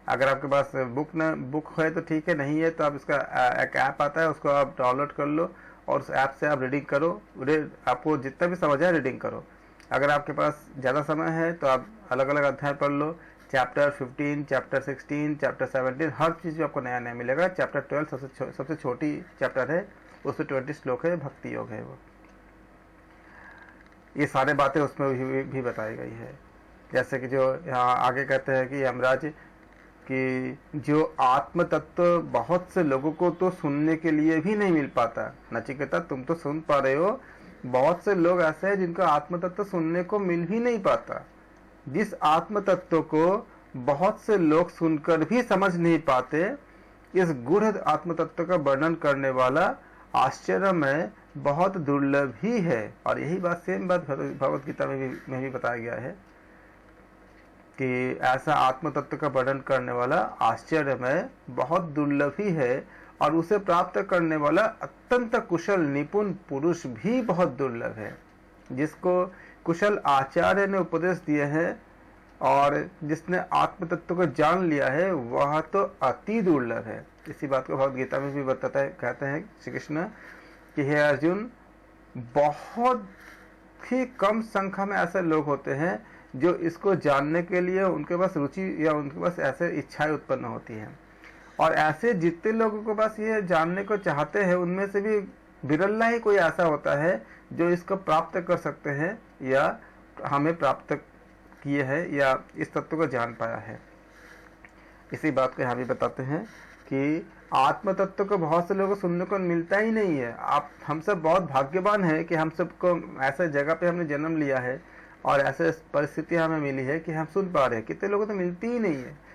A: अगर आपके पास बुक है तो ठीक है, नहीं है तो आप इसका एक ऐप आता है, उसको आप डाउनलोड कर लो और उस ऐप से आप रीडिंग करो। आपको जितना भी समझ है रीडिंग करो। अगर आपके पास ज़्यादा समय है तो आप अलग अलग अध्याय पढ़ लो, चैप्टर 15, चैप्टर 16, चैप्टर 17, हर चीज़ आपको नया नया मिलेगा। चैप्टर 12 सबसे छोटी चैप्टर है, उसमें 20 श्लोक है, भक्ति योग है। वो ये सारे बातें उसमें भी बताई गई है। जैसे कि जो यहाँ आगे कहते हैं कि यमराज कि जो आत्म तत्व बहुत से लोगों को तो सुनने के लिए भी नहीं मिल पाता। नचिकेता, तुम तो सुन पा रहे हो बहुत से लोग ऐसे हैं जिनको आत्म तत्व सुनने को मिल ही नहीं पाता। जिस आत्म तत्व को बहुत से लोग सुनकर भी समझ नहीं पाते, इस गूढ़ आत्म तत्व का वर्णन करने वाला आश्चर्य में बहुत दुर्लभ ही है। और यही बात सेम बात भगवत गीता में भी बताया गया है कि ऐसा आत्म तत्व का वर्णन करने वाला आश्चर्य में बहुत दुर्लभ ही है, और उसे प्राप्त करने वाला अत्यंत कुशल निपुण पुरुष भी बहुत दुर्लभ है। जिसको कुशल आचार्य ने उपदेश दिए हैं और जिसने आत्म तत्व को जान लिया है, वह तो अति दुर्लभ है। इसी बात को भगवत गीता में भी बताता है, कहते हैं श्री कृष्ण कि हे अर्जुन, बहुत ही कम संख्या में ऐसे लोग होते हैं जो इसको जानने के लिए उनके पास रुचि या उनके पास ऐसे इच्छाएं उत्पन्न होती हैं। और ऐसे जितने लोगों को बस ये जानने को चाहते हैं, उनमें से भी बिरला ही कोई ऐसा होता है जो इसको प्राप्त कर सकते हैं या हमें प्राप्त किए हैं या इस तत्व को जान पाया है। इसी बात को यहाँ भी बताते हैं कि आत्म तत्व को बहुत से लोगों को सुनने को मिलता ही नहीं है। आप हम सब बहुत भाग्यवान हैं कि हम सबको ऐसे जगह पे हमने जन्म लिया है और ऐसे परिस्थितियां हमें मिली है कि हम सुन पा रहे हैं। कितने लोगों को तो मिलती ही नहीं है।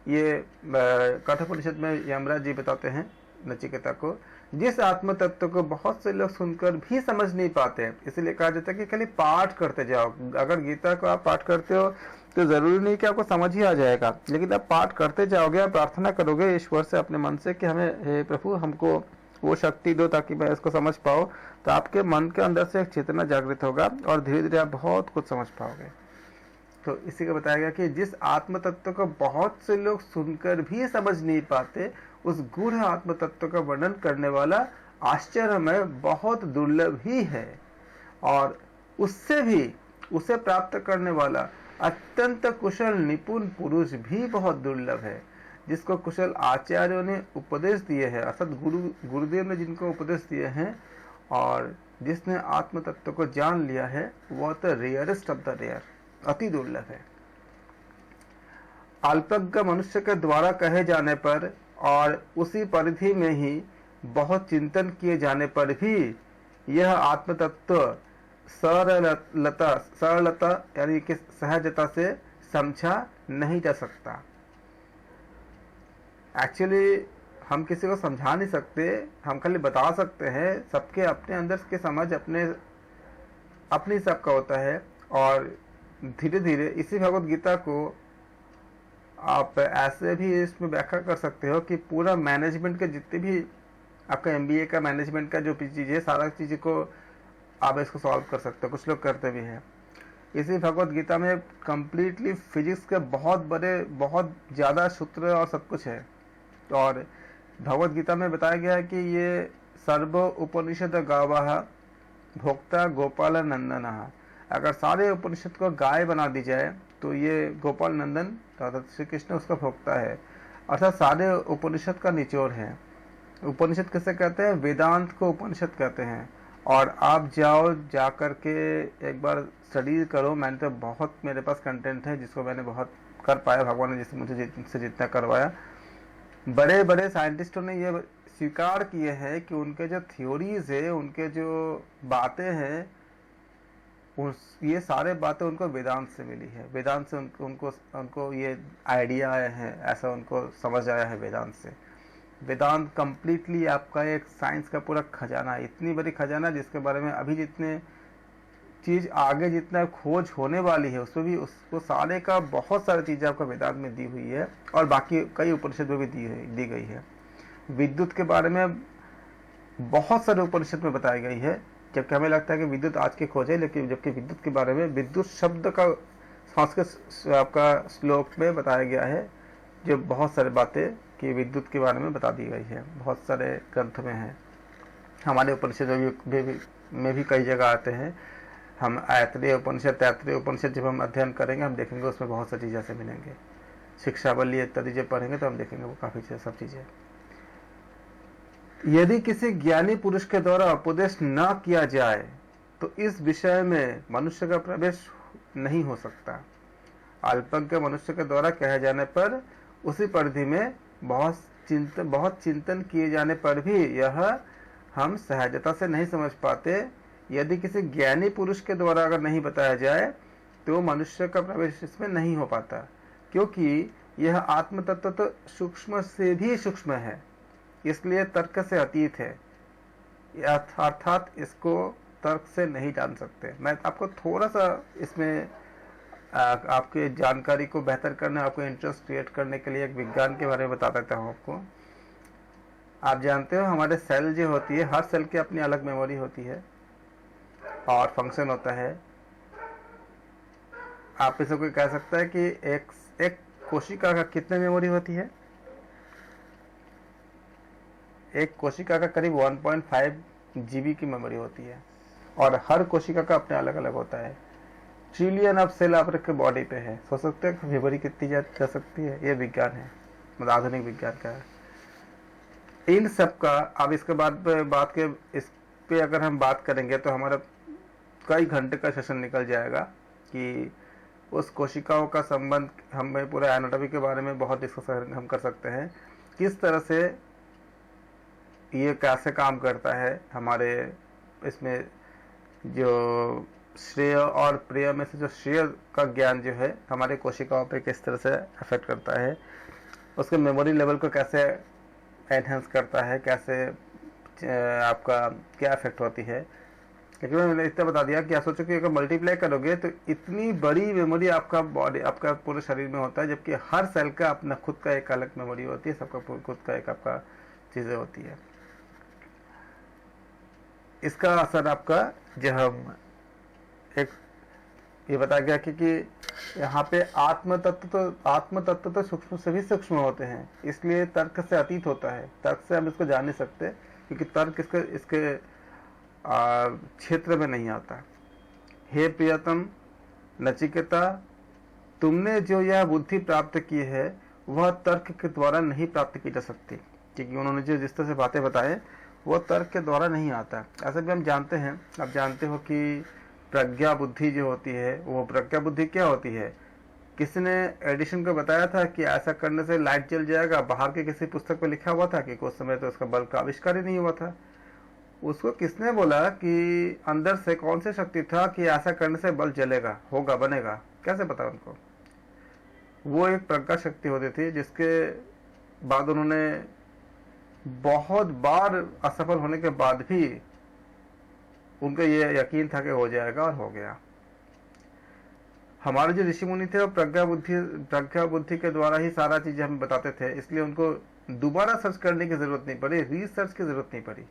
A: ये कठोपनिषद में यमराज जी बताते हैं नचिकेता को, जिस आत्म तत्व को बहुत से लोग सुनकर भी समझ नहीं पाते हैं, इसलिए कहा जाता है कि खाली पाठ करते जाओ। अगर गीता को आप पाठ करते हो तो जरूरी नहीं कि आपको समझ ही आ जाएगा, लेकिन आप पाठ करते जाओगे, आप प्रार्थना करोगे ईश्वर से अपने मन से कि हमें हे प्रभु हमको वो शक्ति दो ताकि मैं इसको समझ पाऊँ, तो आपके मन के अंदर से एक चेतना जागृत होगा और धीरे धीरे आप बहुत कुछ समझ पाओगे। तो इसी को बताया गया कि जिस आत्म तत्व को बहुत से लोग सुनकर भी समझ नहीं पाते, उस गूढ़ आत्म तत्व का वर्णन करने वाला आश्चर्य में बहुत दुर्लभ ही है, और उससे भी उसे प्राप्त करने वाला अत्यंत कुशल निपुण पुरुष भी बहुत दुर्लभ है। जिसको कुशल आचार्यों ने उपदेश दिए हैं, अर्थात गुरुदेव ने जिनको उपदेश दिए हैं और जिसने आत्म तत्व को जान लिया है, वह तो रेयरेस्ट ऑफ द रेयर, अति दुर्लभ है। अल्पज्ञ मनुष्य के द्वारा कहे जाने पर और उसी परिधि में ही बहुत चिंतन किए जाने पर भी यह आत्म तत्व सरलता यानी कि सहजता से समझा नहीं जा सकता। एक्चुअली हम किसी को समझा नहीं सकते, हम खाली बता सकते हैं। सबके अपने अंदर के समझ अपनी सबका होता है, और धीरे धीरे इसी भगवत गीता को आप ऐसे भी इसमें व्याख्या कर सकते हो कि पूरा मैनेजमेंट के जितने भी आपका MBA का मैनेजमेंट का जो चीज़ है, सारा चीज़ को आप इसको सॉल्व कर सकते हो। कुछ लोग करते भी हैं। इसी भगवत गीता में कंप्लीटली फिजिक्स के बहुत ज़्यादा सूत्र और सब कुछ है। और भगवत गीता में बताया गया है कि ये सर्व उपनिषद गावः भोक्ता गोपाल नंदन। अगर सारे उपनिषद को गाय बना दी जाए तो ये गोपाल नंदन अर्थात श्री कृष्ण उसका भोक्ता है, अर्थात सारे उपनिषद का निचोड़ है। उपनिषद किसे कहते हैं? वेदांत को उपनिषद कहते हैं। और आप जा करके एक बार स्टडी करो। मैंने तो बहुत, मेरे पास कंटेंट है जिसको मैंने बहुत कर पाया, भगवान ने जिससे मुझे जितना करवाया। बड़े बड़े साइंटिस्टों ने ये स्वीकार किए हैं कि उनके जो थ्योरीज है, उनके जो बातें हैं, ये सारे बातें उनको वेदांत से मिली है। वेदांत से उनको ये आइडिया आया है, ऐसा उनको समझ आया है वेदांत से। वेदांत कंप्लीटली आपका एक साइंस का पूरा खजाना है, इतनी बड़ी खजाना जिसके बारे में अभी जितने चीज़ आगे जितना खोज होने वाली है उसमें भी उसको सारे का बहुत सारी चीज़ें आपको वेदांत में दी हुई है, और बाकी कई उपनिषद में भी दी गई है। विद्युत के बारे में बहुत सारे उपनिषद में बताई गई है, जबकि हमें लगता है कि विद्युत आज की खोज है, लेकिन जबकि विद्युत के बारे में विद्युत शब्द का संस्कृत आपका श्लोक में बताया गया है, जो बहुत सारी बातें कि विद्युत के बारे में बता दी गई है, बहुत सारे ग्रंथ में है। हमारे उपनिषद में भी कई जगह आते हैं। हम आयत्रीय उपनिषद, तैत्रीय उपनिषद जब हम अध्ययन करेंगे, हम देखेंगे उसमें बहुत सारी चीज़ें ऐसे मिलेंगे। शिक्षावली इत्यादि जब पढ़ेंगे तो हम देखेंगे वो काफ़ी सब चीज़ें। यदि किसी ज्ञानी पुरुष के द्वारा उपदेश न किया जाए तो इस विषय में मनुष्य का प्रवेश नहीं हो सकता। अल्पज्ञ मनुष्य के द्वारा कहे जाने पर उसी परिधि में बहुत चिंतन किए जाने पर भी यह हम सहजता से नहीं समझ पाते, यदि किसी ज्ञानी पुरुष के द्वारा अगर नहीं बताया जाए तो मनुष्य का प्रवेश इसमें नहीं हो पाता, क्योंकि यह आत्म तत्व तो सूक्ष्म से भी सूक्ष्म है, इसलिए तर्क से अतीत है, अर्थात इसको तर्क से नहीं जान सकते। मैं आपको थोड़ा सा इसमें आपके जानकारी को बेहतर करने, आपको इंटरेस्ट क्रिएट करने के लिए एक विज्ञान के बारे में बता देता हूँ आपको। आप जानते हो हमारे सेल जो होती है, हर सेल की अपनी अलग मेमोरी होती है और फंक्शन होता है। आप इसे कोई कह सकता है कि एक कोशिका का कितने मेमोरी होती है? एक कोशिका का करीब 1.5 GB की मेमोरी होती है और हर कोशिका का अपने अलग अलग होता है। ट्रिलियन ऑफ सेल आपके बॉडी पे है। सोच सकते हैं मेमोरी कितनी जा सकती है? ये विज्ञान है, मतलब आधुनिक विज्ञान का है। इन सब का अब इसके बाद इस पे अगर हम बात करेंगे तो हमारा कई घंटे का सेशन निकल जाएगा कि उस कोशिकाओं का संबंध, हमें पूरा एनाटॉमी के बारे में बहुत डिस्कस हम कर सकते हैं, किस तरह से ये कैसे काम करता है। हमारे इसमें जो श्रेय और प्रिय में से जो श्रेय का ज्ञान जो है हमारे कोशिकाओं पे किस तरह से अफेक्ट करता है, उसके मेमोरी लेवल को कैसे एनहेंस करता है, कैसे आपका क्या इफेक्ट होती है। लेकिन मैंने इतना बता दिया कि आप सोचो कि अगर मल्टीप्लाई करोगे तो इतनी बड़ी मेमोरी आपका बॉडी, आपका पूरे शरीर में होता है, जबकि हर सेल का अपना खुद का एक अलग मेमोरी होती है, सबका खुद का एक आपका चीज़ें होती है। इसका असर आपका जो हम एक ये बताया गया कि यहाँ पे आत्म तत्व तो सूक्ष्म से भी सूक्ष्म होते हैं, इसलिए तर्क से अतीत होता है। तर्क से हम इसको जान नहीं सकते क्योंकि तर्क इसके क्षेत्र में नहीं आता। हे प्रियतम नचिकेता, तुमने जो यह बुद्धि प्राप्त की है वह तर्क के द्वारा नहीं प्राप्त की जा सकती, क्योंकि उन्होंने जो जिस तरह से बातें बताए वो तर्क के द्वारा नहीं आता। ऐसे भी हम जानते हैं, आप जानते हो कि प्रज्ञा बुद्धि जो होती है, वो प्रज्ञा बुद्धि क्या होती है? किसी ने एडिशन को बताया था कि ऐसा करने से लाइट जल जाएगा, बाहर के किसी पुस्तक में लिखा हुआ था कि कुछ समय तो उसका बल्ब का आविष्कार ही नहीं हुआ था। उसको किसने बोला कि अंदर से कौन सी शक्ति था कि ऐसा करने से बल्ब जलेगा, होगा, बनेगा? कैसे पता उनको? वो एक प्रज्ञा शक्ति होती थी, जिसके बाद उन्होंने बहुत बार असफल होने के बाद भी उनको ये यकीन था कि हो जाएगा, और हो गया। हमारे जो ऋषि मुनि थे वो प्रज्ञा बुद्धि के द्वारा ही सारा चीज हमें बताते थे, इसलिए उनको दोबारा सर्च करने की जरूरत नहीं पड़ी, रिसर्च की जरूरत नहीं पड़ी।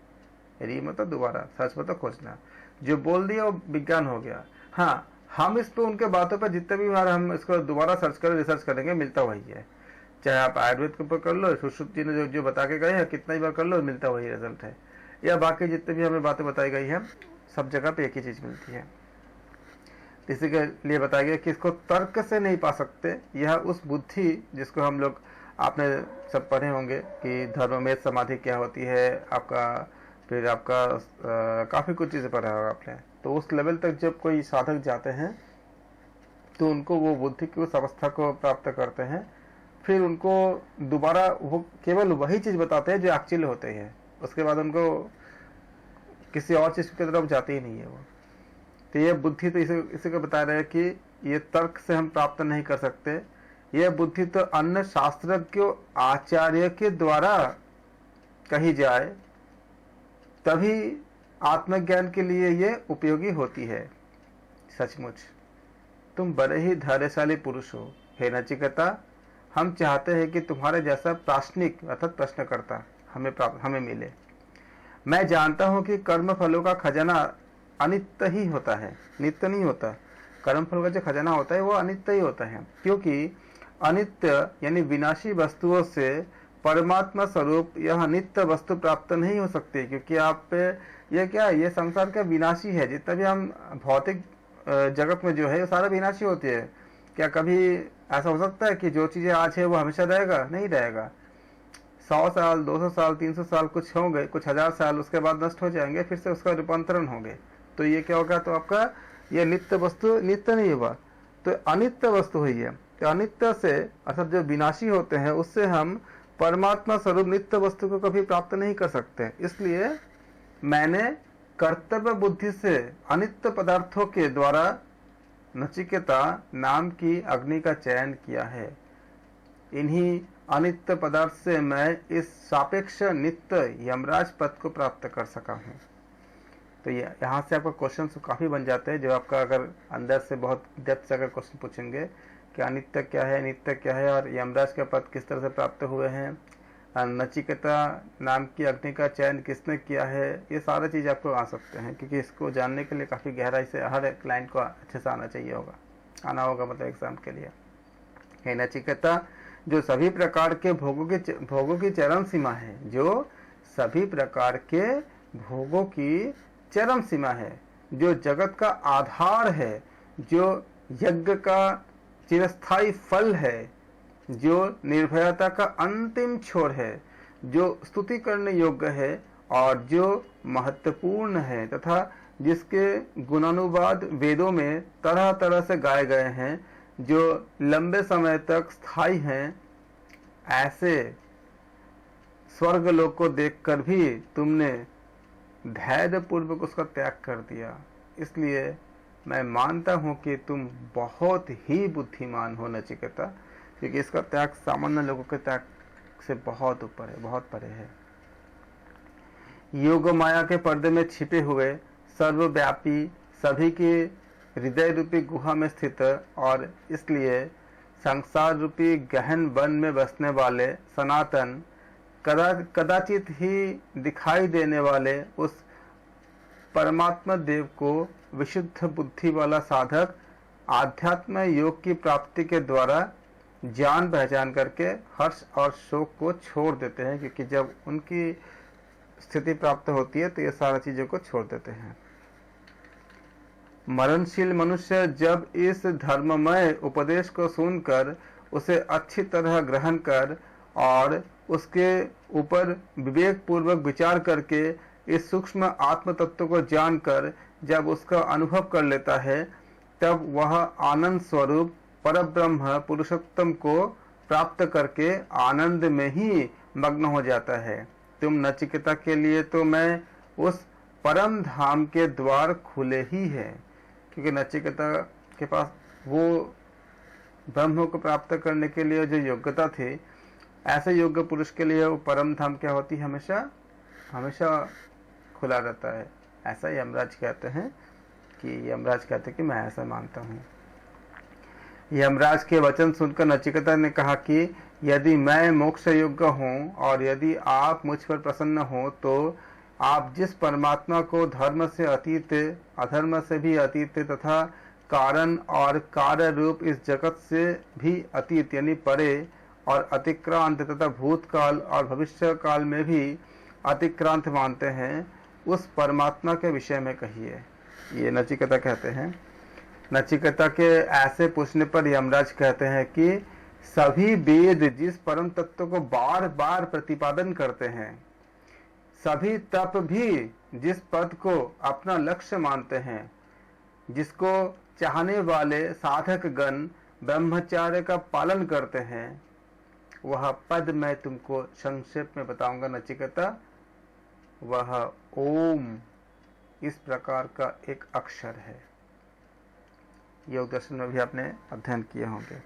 A: मतलब दोबारा सर्च मतलब खोजना, जो बोल दिया वो विज्ञान हो गया। हाँ, हम इस पे उनके बातों पर जितने भी बार हम इसको दोबारा सर्च करें, रिसर्च करेंगे, मिलता वही है। चाहे आप आयुर्वेद के ऊपर कर लो, सुश्रुत जी ने जो बता के गए हैं, कितना ही बार कर लो, मिलता वही रिजल्ट है। या बाकी जितने भी हमें बातें बताई गई हैं, सब जगह पे एक ही चीज मिलती है। इसी के लिए बताया गया कि इसको तर्क से नहीं पा सकते। यह उस बुद्धि जिसको हम लोग, आपने सब पढ़े होंगे कि धर्ममेध समाधि क्या होती है, आपका फिर आपका काफी कुछ चीजें पढ़ा होगा आपने। तो उस लेवल तक जब कोई साधक जाते हैं तो उनको वो बुद्धि की उस अवस्था को प्राप्त करते हैं, फिर उनको दोबारा वो केवल वही चीज बताते हैं जो एक्चुअली होते हैं। उसके बाद उनको किसी और चीज की तरफ जाती ही नहीं है वो। तो ये बुद्धि तो इसी को बता रहे हैं कि ये तर्क से हम प्राप्त नहीं कर सकते। यह बुद्धि तो अन्य शास्त्रज्ञ आचार्य के द्वारा कही जाए तभी आत्मज्ञान के लिए ये उपयोगी होती है। सचमुच तुम बड़े ही धैर्यशाली पुरुष हो हे नचिकेता। हम चाहते हैं कि तुम्हारे जैसा प्राश्निक अर्थात प्रश्नकर्ता हमें मिले। मैं जानता हूं कि कर्म फलों का खजाना अनित्य ही होता है, नित्य नहीं होता। कर्म फल का जो खजाना होता है वो अनित्य ही होता है, क्योंकि अनित्य यानी विनाशी वस्तुओं से परमात्मा स्वरूप यह नित्य वस्तु प्राप्त नहीं हो सकती। क्योंकि आप ये संसार का विनाशी है। जितना भी हम भौतिक जगत में जो है सारा विनाशी होती है। क्या कभी ऐसा हो सकता है कि जो चीजें आज है वो हमेशा रहेगा? नहीं रहेगा। 100 साल 200 साल 300 साल कुछ होंगे, कुछ हजार साल, उसके बाद नष्ट हो जाएंगे, फिर से उसका रूपांतरण होंगे। तो ये क्या होगा? तो आपका ये नित्य वस्तु नित्य नहीं हुआ, तो अनित्य वस्तु हुई है। तो अनित्य से अर्थात जो विनाशी होते हैं उससे हम परमात्मा स्वरूप नित्य वस्तु को कभी प्राप्त नहीं कर सकते। इसलिए मैंने कर्तव्य बुद्धि से अनित्य पदार्थों के द्वारा नचिकेता नाम की अग्नि का चयन किया है। इन्हीं अनित्य पदार्थ से मैं इस सापेक्ष नित्य यमराज पद को प्राप्त कर सका हूँ। तो यहाँ से आपका क्वेश्चन काफ़ी बन जाते हैं, जो आपका अगर अंदर से बहुत डेप्थ से अगर क्वेश्चन पूछेंगे कि अनित्य क्या है, नित्य क्या है, और यमराज का पद किस तरह से प्राप्त हुए हैं, नचिकेता नाम की अग्नि का चयन किसने किया है, ये सारे चीज़ आपको आ सकते हैं, क्योंकि इसको जानने के लिए काफ़ी गहराई से हर क्लाइंट को अच्छे से आना होगा मतलब एग्जाम के लिए। हे नचिकेता, जो सभी प्रकार के भोगों की चरम सीमा है, जो सभी प्रकार के भोगों की चरम सीमा है, जो जगत का आधार है, जो यज्ञ का चिरस्थायी फल है, जो निर्भयता का अंतिम छोर है, जो स्तुति करने योग्य है और जो महत्वपूर्ण है, तथा जिसके गुणानुवाद वेदों में तरह तरह से गाए गए हैं, जो लंबे समय तक स्थायी हैं, ऐसे स्वर्गलोक को देखकर भी तुमने धैर्य पूर्वक उसका त्याग कर दिया। इसलिए मैं मानता हूं कि तुम बहुत ही बुद्धिमान हो नचिकेता, क्योंकि इसका त्याग सामान्य लोगों के त्याग से बहुत ऊपर है, बहुत परे है। योग माया के पर्दे में छिपे हुए सर्वव्यापी सभी के हृदय रूपी गुहा में स्थित और इसलिए संसार रूपी गहन वन में बसने वाले सनातन कदाचित ही दिखाई देने वाले उस परमात्मा देव को विशुद्ध बुद्धि वाला साधक आध्यात्म योग की प्राप्ति के द्वारा जान पहचान करके हर्ष और शोक को छोड़ देते हैं, क्योंकि जब उनकी स्थिति प्राप्त होती है तो ये सारी चीजों को छोड़ देते हैं। मरणशील मनुष्य जब इस धर्ममय उपदेश को सुनकर उसे अच्छी तरह ग्रहण कर और उसके ऊपर विवेक पूर्वक विचार करके इस सूक्ष्म आत्म तत्व को जानकर जब उसका अनुभव कर लेता है, तब वह आनंद स्वरूप परब्रह्म पुरुषोत्तम को प्राप्त करके आनंद में ही मग्न हो जाता है। तुम नचिकेता के लिए तो मैं उस परम धाम के द्वार खुले ही है, क्योंकि नचिकेता के पास वो ब्रह्म को प्राप्त करने के लिए जो योग्यता थी, ऐसे योग्य पुरुष के लिए वो परम धाम क्या होती है, हमेशा हमेशा खुला रहता है। ऐसा यमराज कहते हैं कि मैं ऐसा मानता हूँ। यमराज के वचन सुनकर नचिकेता ने कहा कि यदि मैं मोक्ष योग्य हूँ और यदि आप मुझ पर प्रसन्न हो, तो आप जिस परमात्मा को धर्म से अतीत, अधर्म से भी अतीत तथा कारण और कार्य रूप इस जगत से भी अतीत यानी परे और अतिक्रांत तथा भूतकाल और भविष्य काल में भी अतिक्रांत मानते हैं, उस परमात्मा के विषय में कहिए। ये नचिकेता कहते हैं। नचिकेता के ऐसे पूछने पर यमराज कहते हैं कि सभी वेद जिस परम तत्व को बार बार प्रतिपादन करते हैं, सभी तप भी जिस पद को अपना लक्ष्य मानते हैं, जिसको चाहने वाले साधक गण ब्रह्मचार्य का पालन करते हैं, वह पद मैं तुमको संक्षेप में बताऊंगा नचिकेता। वह ओम इस प्रकार का एक अक्षर है। योग दर्शन में भी आपने अध्ययन किए होंगे।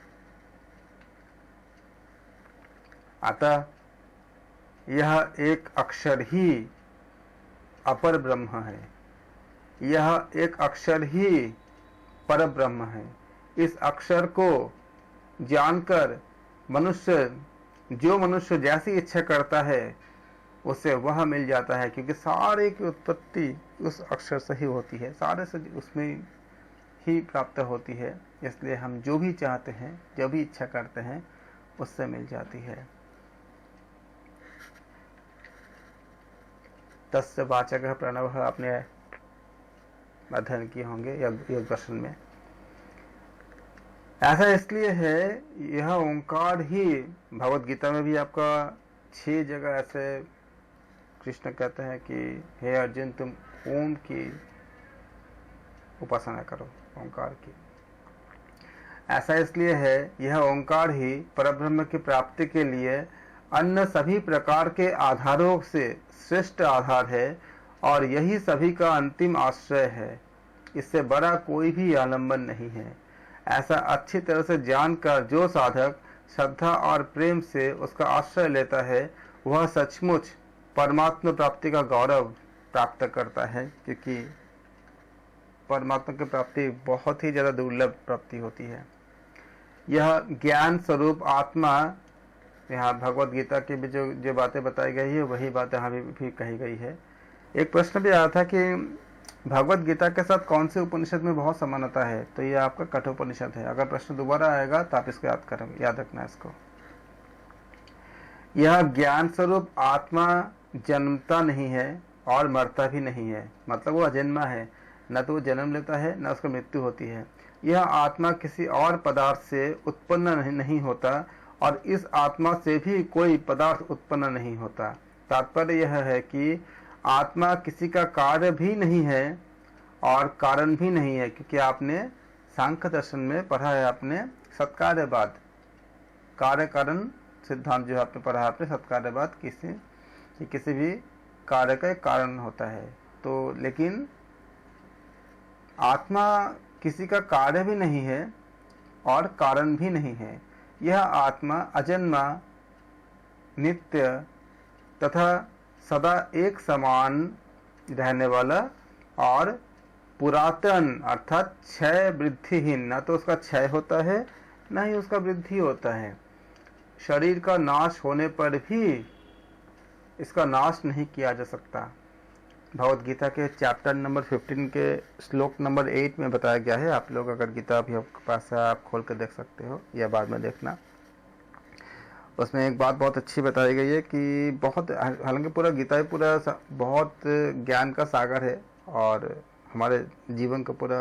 A: अतः यह एक अक्षर ही अपर ब्रह्म है, यह एक अक्षर ही पर ब्रह्म है। इस अक्षर को जानकर जो मनुष्य जैसी इच्छा करता है उसे वह मिल जाता है, क्योंकि सारे की उत्पत्ति उस अक्षर से ही होती है, सारे से उसमें ही प्राप्त होती है। इसलिए हम जो भी चाहते हैं, जो भी इच्छा करते हैं, उससे मिल जाती है। तस्य वाचकः प्रणवः आपने अध्ययन किए होंगे योग दर्शन में। ऐसा इसलिए है, यह ओंकार ही भगवत गीता में भी आपका 6 जगह ऐसे कृष्ण कहते हैं कि हे अर्जुन, तुम ओम की उपासना करो, ओंकार की। ऐसा इसलिए है, यह ओंकार ही परब्रह्म की प्राप्ति के लिए अन्य सभी प्रकार के आधारों से श्रेष्ठ आधार है और यही सभी का अंतिम आश्रय है। इससे बड़ा कोई भी आलंबन नहीं है। ऐसा अच्छी तरह से जानकर जो साधक श्रद्धा और प्रेम से उसका आश्रय लेता है, वह सचमुच परमात्मा प्राप्ति का गौरव प्राप्त करता है, क्योंकि परमात्मा की प्राप्ति बहुत ही ज़्यादा दुर्लभ प्राप्ति होती है। यह ज्ञान स्वरूप आत्मा, यहाँ भगवत गीता की भी जो बातें बताई गई है वही बातें यहाँ भी कही गई है। एक प्रश्न भी आया था कि भगवत गीता के साथ कौन से उपनिषद में बहुत समानता है, तो ये आपका कठोपनिषद है। अगर प्रश्न दोबारा आएगा तो आप इसको याद रखना इसको। यह ज्ञान स्वरूप आत्मा जन्मता नहीं है और मरता भी नहीं है, मतलब वो अजन्मा है, न तो वो जन्म लेता है न उसकी मृत्यु होती है। यह आत्मा किसी और पदार्थ से उत्पन्न नहीं होता और इस आत्मा से भी कोई पदार्थ उत्पन्न नहीं होता। तात्पर्य यह है कि आत्मा किसी का कार्य भी नहीं है और कारण भी नहीं है, क्योंकि आपने सांख्य दर्शन में पढ़ा है, आपने सत्कार्यवाद, कार्य कारण सिद्धांत जो आपने पढ़ा है, आपने सत्कार्यवाद किसी भी कार्य का एक कारण होता है। तो लेकिन आत्मा किसी का कार्य भी नहीं है और कारण भी नहीं है। यह आत्मा अजन्मा, नित्य तथा सदा एक समान रहने वाला और पुरातन अर्थात क्षय वृद्धिहीन, न तो उसका क्षय होता है न ही उसका वृद्धि होता है। शरीर का नाश होने पर भी इसका नाश नहीं किया जा सकता। भगवत गीता के चैप्टर नंबर 15 के श्लोक नंबर 8 में बताया गया है। आप लोग अगर गीता अभी आपके पास है, आप खोल कर देख सकते हो या बाद में देखना। उसमें एक बात बहुत अच्छी बताई गई है कि बहुत, हालांकि पूरा गीता ही पूरा बहुत ज्ञान का सागर है और हमारे जीवन को पूरा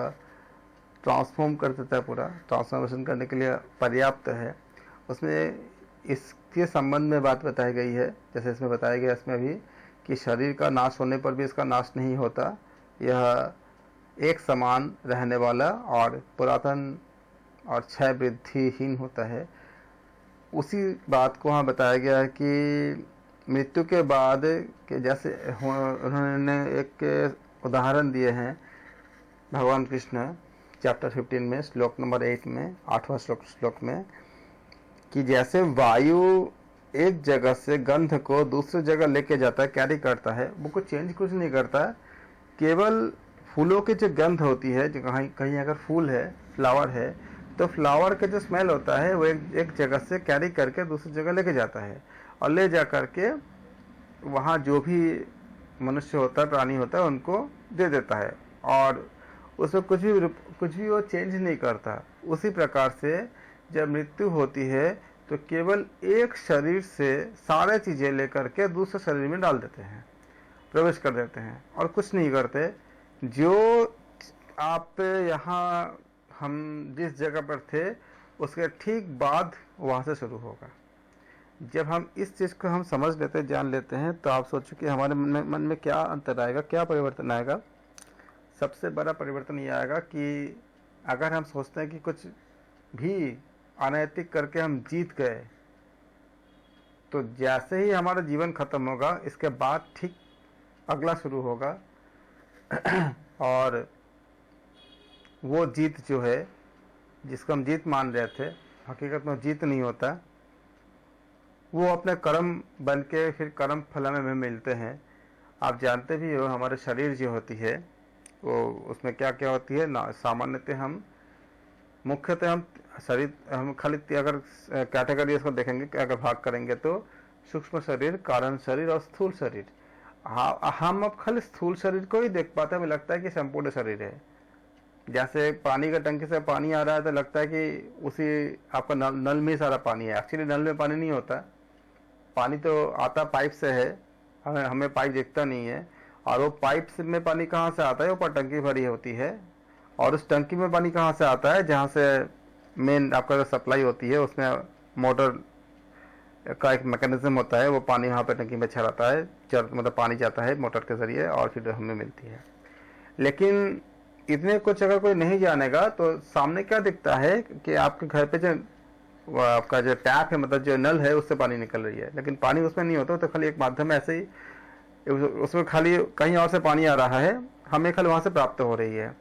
A: ट्रांसफॉर्म कर देता है, पूरा ट्रांसफॉर्मेशन करने के लिए पर्याप्त है। उसमें इसके संबंध में बात बताई गई है, जैसे इसमें बताया गया इसमें भी कि शरीर का नाश होने पर भी इसका नाश नहीं होता, यह एक समान रहने वाला और पुरातन और क्षय वृद्धिहीन होता है। उसी बात को वहाँ बताया गया है कि मृत्यु के बाद के जैसे उन्होंने एक उदाहरण दिए हैं भगवान कृष्ण चैप्टर 15 में श्लोक नंबर 8 में 8वां श्लोक में, कि जैसे वायु एक जगह से गंध को दूसरी जगह लेके जाता है, कैरी करता है, वो कुछ नहीं करता, केवल फूलों की जो गंध होती है, जो कहीं अगर फूल है, फ्लावर है, तो फ्लावर का जो स्मेल होता है वो एक जगह से कैरी करके दूसरी जगह लेके जाता है और ले जा करके वहाँ जो भी मनुष्य होता है, प्राणी होता है, उनको दे देता है और उसमें कुछ भी वो चेंज नहीं करता। उसी प्रकार से जब मृत्यु होती है तो केवल एक शरीर से सारे चीज़ें लेकर के दूसरे शरीर में डाल देते हैं, प्रवेश कर देते हैं और कुछ नहीं करते। जो आप यहाँ हम जिस जगह पर थे उसके ठीक बाद वहाँ से शुरू होगा। जब हम इस चीज़ को हम समझ लेते हैं, जान लेते हैं, तो आप सोचो कि हमारे मन में क्या अंतर आएगा, क्या परिवर्तन आएगा। सबसे बड़ा परिवर्तन ये आएगा कि अगर हम सोचते हैं कि कुछ भी अनैतिक करके हम जीत गए, तो जैसे ही हमारा जीवन खत्म होगा इसके बाद ठीक अगला शुरू होगा और वो जीत जो है, जिसको हम जीत मान रहे थे, हकीकत में जीत नहीं होता, वो अपने कर्म बन के फिर कर्म फल में मिलते हैं। आप जानते भी हो हमारे शरीर जो होती है वो उसमें क्या क्या होती है ना। सामान्यतः हम मुख्यतः हम खाली अगर कैटेगरी इसको देखेंगे, अगर भाग करेंगे तो सूक्ष्म शरीर, कारण शरीर और स्थूल शरीर। हम अब खाली स्थूल शरीर को ही देख पाते हैं, हमें लगता है कि संपूर्ण शरीर है। जैसे पानी का टंकी से पानी आ रहा है तो लगता है कि उसी आपका नल में सारा पानी है। एक्चुअली नल में पानी नहीं होता, पानी तो आता पाइप से है, हमें पाइप दिखता नहीं है। और वो पाइप से में पानी कहाँ से आता है, ऊपर टंकी भरी होती है और उस टंकी में पानी कहाँ से आता है, जहाँ से मेन आपका जो सप्लाई होती है उसमें मोटर का एक मैकेनिज्म होता है, वो पानी वहाँ पे टंकी में छड़ाता है, मतलब पानी जाता है मोटर के ज़रिए और फिर हमें मिलती है। लेकिन इतने कुछ अगर कोई नहीं जानेगा तो सामने क्या दिखता है कि आपके घर पे जो आपका जो टैप है, मतलब जो नल है, उससे पानी निकल रही है, लेकिन पानी उसमें नहीं होता, तो खाली एक माध्यम ऐसे ही उसमें खाली कहीं और से पानी आ रहा है, हमें खाली वहाँ से प्राप्त हो रही है।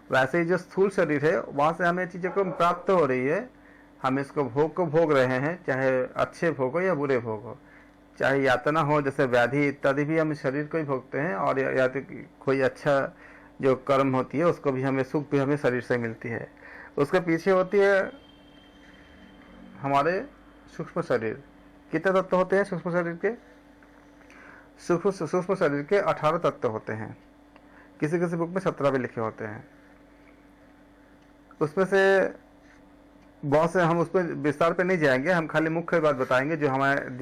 A: वैसे ही जो स्थूल शरीर है वहाँ से हमें चीज़ों को प्राप्त हो रही है, हम इसको भोग को भोग रहे हैं, चाहे अच्छे भोग हो या बुरे भोग हो, चाहे यातना हो जैसे व्याधि इत्यादि भी हम शरीर को ही भोगते हैं, और या तो कोई अच्छा जो कर्म होती है उसको भी हमें सुख भी हमें शरीर से मिलती है। उसके पीछे होती है हमारे सूक्ष्म शरीर। कितने तत्व होते हैं सूक्ष्म शरीर के? सूक्ष्म शरीर के 18 तत्व होते हैं, किसी किसी बुक में 17 भी लिखे होते हैं। उसमें से बहुत से हम उस पर विस्तार पे नहीं जाएंगे, हम खाली मुख्य बात बताएंगे जो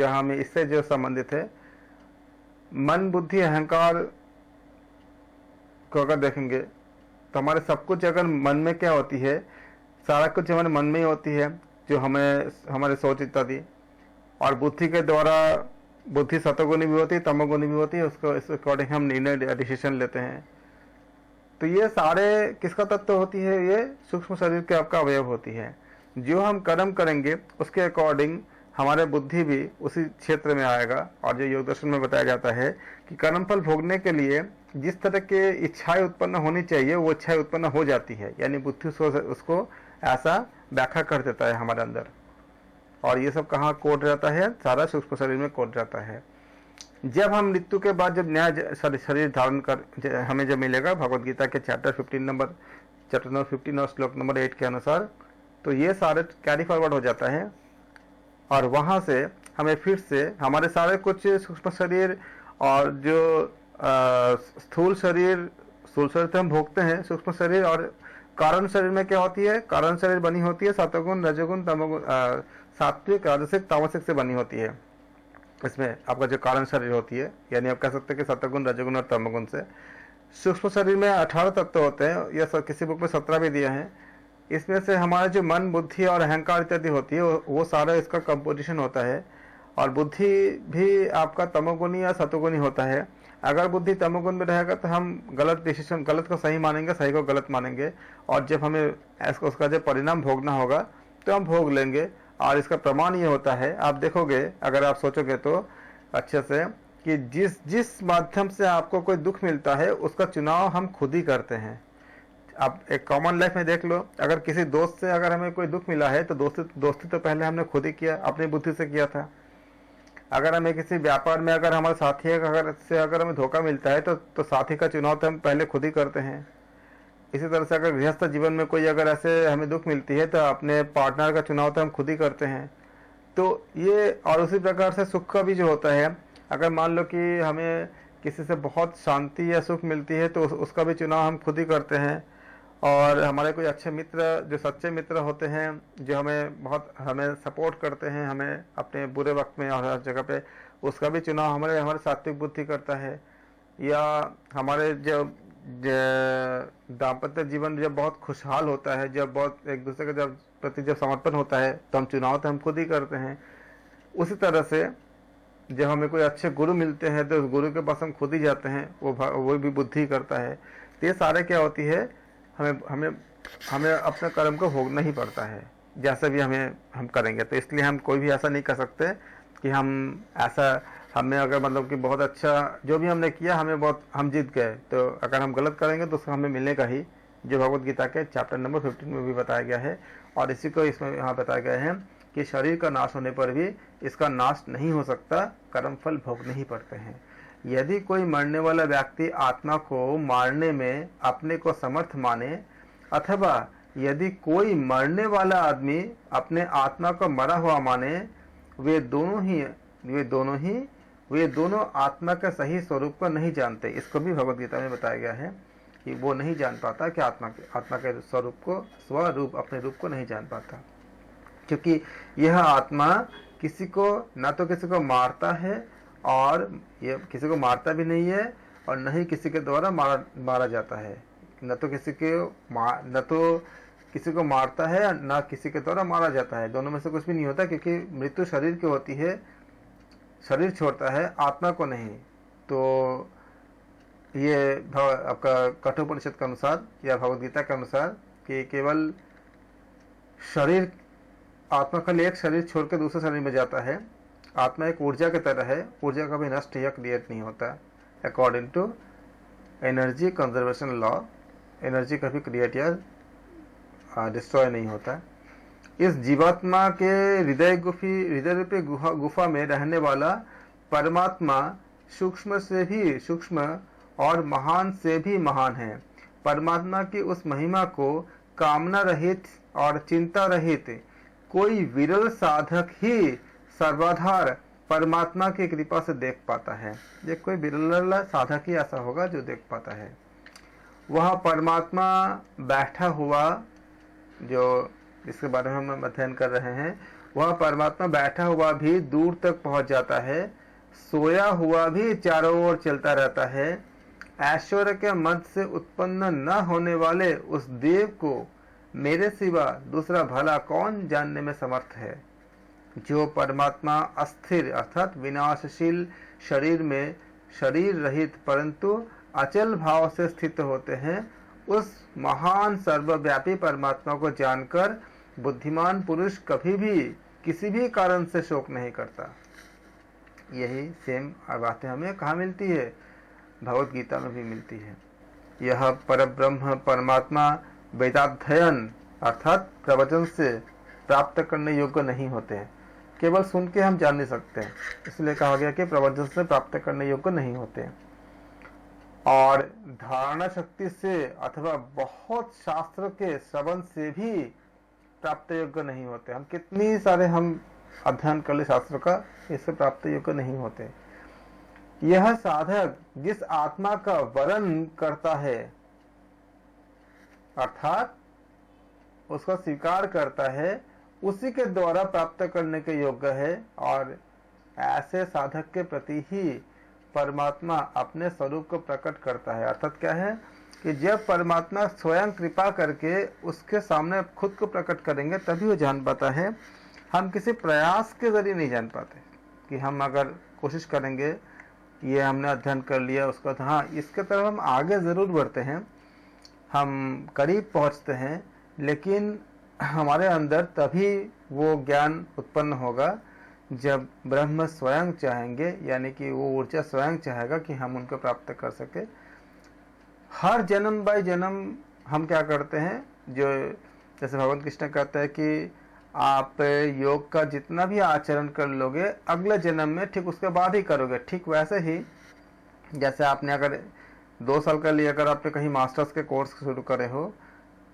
A: हमें इससे जो संबंधित है। मन बुद्धि अहंकार को अगर देखेंगे तो हमारे सब कुछ अगर मन में क्या होती है, सारा कुछ हमारे मन में ही होती है, जो हमें हमारे सोच इत्यादि, और बुद्धि के द्वारा बुद्धि सतोगुणी भी होती है तमोगुणी भी होती है, उसको इस अकॉर्डिंग हम निर्णय डिसीजन लेते हैं। तो ये सारे किसका तत्व होती है? ये सूक्ष्म शरीर के आपका अवयव होती है। जो हम कर्म करेंगे उसके अकॉर्डिंग हमारे बुद्धि भी उसी क्षेत्र में आएगा। और जो योग दर्शन में बताया जाता है कि कर्म फल भोगने के लिए जिस तरह के इच्छाएं उत्पन्न होनी चाहिए वो इच्छाएं उत्पन्न हो जाती है, यानी बुद्धि उसको ऐसा व्याख्या कर देता है हमारे अंदर। और ये सब कहाँ कोड रहता है? सारा सूक्ष्म शरीर में कोड रहता है। जब हम मृत्यु के बाद जब नया शरीर धारण कर हमें जब मिलेगा भगवद गीता के चैप्टर नंबर 15 और श्लोक नंबर 8 के अनुसार, तो ये सारे कैरी फॉरवर्ड हो जाता है, और वहाँ से हमें फिर से हमारे सारे कुछ सूक्ष्म शरीर और जो स्थूल शरीर तो हम भोगते हैं, सूक्ष्म शरीर और कारण शरीर में क्या होती है? कारण शरीर बनी होती है सतोगुण रजोगुण तमोगुण, सात्विक राजसिक तामसिक से बनी होती है। इसमें आपका जो कारण शरीर होती है, यानी आप कह सकते हैं कि सतोगुण रजोगुण और तमोगुण से। सूक्ष्म शरीर में 18 तत्व होते हैं, या किसी बुक में 17 भी दिए हैं। इसमें से हमारा जो मन बुद्धि और अहंकार इत्यादि होती है वो सारा इसका कंपोजिशन होता है। और बुद्धि भी आपका तमोगुणी या सतोगुणी होता है। अगर बुद्धि तमोगुण में रहेगा तो हम गलत डिसीजन, गलत को सही मानेंगे, सही को गलत मानेंगे, और जब हमें उसका जब परिणाम भोगना होगा तो हम भोग लेंगे। और इसका प्रमाण ये होता है, आप देखोगे अगर आप सोचोगे तो अच्छे से, कि जिस माध्यम से आपको कोई दुख मिलता है उसका चुनाव हम खुद ही करते हैं। आप एक कॉमन लाइफ में देख लो, अगर किसी दोस्त से अगर हमें कोई दुख मिला है तो दोस्ती तो पहले हमने खुद ही किया, अपनी बुद्धि से किया था। अगर हमें किसी व्यापार में अगर हमारे साथी अगर हमें धोखा मिलता है तो साथी का चुनाव तो हम पहले खुद ही करते हैं। इसी तरह से अगर गृहस्थ जीवन में कोई अगर ऐसे हमें दुख मिलती है तो अपने पार्टनर का चुनाव तो हम खुद ही करते हैं। तो ये, और उसी प्रकार से सुख का भी जो होता है, अगर मान लो कि हमें किसी से बहुत शांति या सुख मिलती है तो उसका भी चुनाव हम खुद ही करते हैं। और हमारे कोई अच्छे मित्र, जो सच्चे मित्र होते हैं, जो हमें सपोर्ट करते हैं, हमें अपने बुरे वक्त में और हर जगह पे, उसका भी चुनाव हमारे सात्विक बुद्धि करता है। या हमारे जब दाम्पत्य जीवन जब बहुत खुशहाल होता है, जब बहुत एक दूसरे के प्रति जब समर्पण होता है, तो हम चुनाव तो हम खुद ही करते हैं। उसी तरह से जब हमें कोई अच्छे गुरु मिलते हैं तो उस गुरु के पास हम खुद ही जाते हैं, वो भी बुद्धि करता है। तो ये सारे क्या होती है, हमें अपने कर्म को भोगना ही पड़ता है, जैसे भी हम करेंगे। तो इसलिए हम कोई भी ऐसा नहीं कर सकते कि हमें अगर मतलब कि बहुत अच्छा जो भी हमने किया हम जीत गए, तो अगर हम गलत करेंगे तो उसको हमें मिलेगा ही, जो भगवद गीता के चैप्टर नंबर 15 में भी बताया गया है। और इसी को इसमें यहाँ बताया गया है कि शरीर का नाश होने पर भी इसका नाश नहीं हो सकता, कर्म फल भोगने ही पड़ते हैं। यदि कोई मरने वाला व्यक्ति आत्मा को मारने में अपने को समर्थ माने, अथवा यदि कोई मरने वाला आदमी अपने आत्मा को मरा हुआ माने, वे दोनों आत्मा के सही स्वरूप को नहीं जानते। इसको भी भगवद गीता में बताया गया है कि वो नहीं जान पाता कि आत्मा के स्वरूप को, स्वरूप अपने रूप को नहीं जान पाता, क्योंकि यह आत्मा किसी को मारता है, और ये किसी को मारता भी नहीं है, और न ही किसी के द्वारा मारा जाता है। न तो किसी को मारता है, न किसी के द्वारा मारा जाता है। दोनों में से कुछ भी नहीं होता, क्योंकि मृत्यु शरीर की होती है, शरीर छोड़ता है, आत्मा को नहीं। तो ये आपका कठोपनिषद के अनुसार या भगवद गीता के अनुसार कि केवल शरीर, आत्मा का एक शरीर छोड़ के दूसरे शरीर में जाता है। आत्मा एक ऊर्जा की तरह है, ऊर्जा कभी नष्ट या क्रिएट नहीं होता। According to energy conservation law. Energy कभी क्रिएट या डिस्ट्रॉय नहीं होता। इस जीवात्मा के हृदय रूपी गुफा में रहने वाला परमात्मा सूक्ष्म से भी सूक्ष्म और महान से भी महान है। परमात्मा की उस महिमा को कामना रहित और चिंता रहित कोई विरल साधक ही सर्वाधार परमात्मा की कृपा से देख पाता है। ये कोई विरल साधक ही ऐसा होगा जो देख पाता है। वह परमात्मा बैठा हुआ, जो इसके बारे में हम अध्ययन कर रहे हैं, वह परमात्मा बैठा हुआ भी दूर तक पहुंच जाता है, सोया हुआ भी चारों ओर चलता रहता है। ऐश्वर्य के मद से उत्पन्न न होने वाले उस देव को मेरे सिवा दूसरा भला कौन जानने में समर्थ है। जो परमात्मा अस्थिर अर्थात विनाशशील शरीर में शरीर रहित परंतु अचल भाव से स्थित होते हैं, उस महान सर्वव्यापी परमात्मा को जानकर बुद्धिमान पुरुष कभी भी किसी भी कारण से शोक नहीं करता। यही सेम बातें हमें कहाँ मिलती है? भगवत गीता में भी मिलती है। यह परब्रह्म परमात्मा वेदाध्ययन अर्थात प्रवचन से प्राप्त करने योग्य नहीं होते हैं। केवल सुन के हम जान नहीं सकते हैं, इसलिए कहा गया कि प्रवचन से प्राप्त करने योग्य नहीं होते हैं। और धारणा शक्ति से अथवा बहुत शास्त्र के श्रवण से भी प्राप्त योग्य नहीं होते। हम कितनी सारे हम अध्ययन कर ले शास्त्र का, इससे प्राप्त योग्य नहीं होते। यह साधक जिस आत्मा का वरण करता है अर्थात उसका स्वीकार करता है, उसी के द्वारा प्राप्त करने के योग्य है। और ऐसे साधक के प्रति ही परमात्मा अपने स्वरूप को प्रकट करता है। अर्थात क्या है कि जब परमात्मा स्वयं कृपा करके उसके सामने खुद को प्रकट करेंगे तभी वो जान पाता है। हम किसी प्रयास के जरिए नहीं जान पाते कि हम अगर कोशिश करेंगे, ये हमने अध्ययन कर लिया उसका, तो हाँ इसके तरफ हम आगे ज़रूर बढ़ते हैं, हम करीब पहुंचते हैं, लेकिन हमारे अंदर तभी वो ज्ञान उत्पन्न होगा जब ब्रह्म स्वयं चाहेंगे, यानी कि वो ऊर्जा स्वयं चाहेगा कि हम उनको प्राप्त कर सके। हर जन्म बाय जन्म हम क्या करते हैं, जो जैसे भगवान कृष्ण कहता है कि आप योग का जितना भी आचरण कर लोगे अगले जन्म में ठीक उसके बाद ही करोगे। ठीक वैसे ही जैसे आपने अगर 2 साल के लिए अगर आपने कहीं मास्टर्स के कोर्स शुरू करे हो,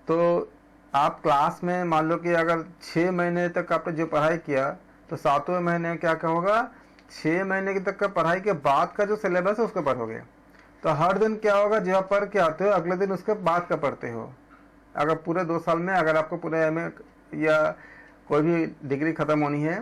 A: तो आप क्लास में मान लो कि अगर 6 महीने तक आपने जो पढ़ाई किया, तो 7वें महीने में क्या होगा, 6 महीने तक का पढ़ाई के बाद का जो सिलेबस है उसको पढ़ोगे। तो हर दिन क्या होगा, जो आप पढ़ के आते हो अगले दिन उसके बाद का पढ़ते हो। अगर पूरे 2 साल में अगर आपको पूरे एमए या कोई भी डिग्री खत्म होनी है,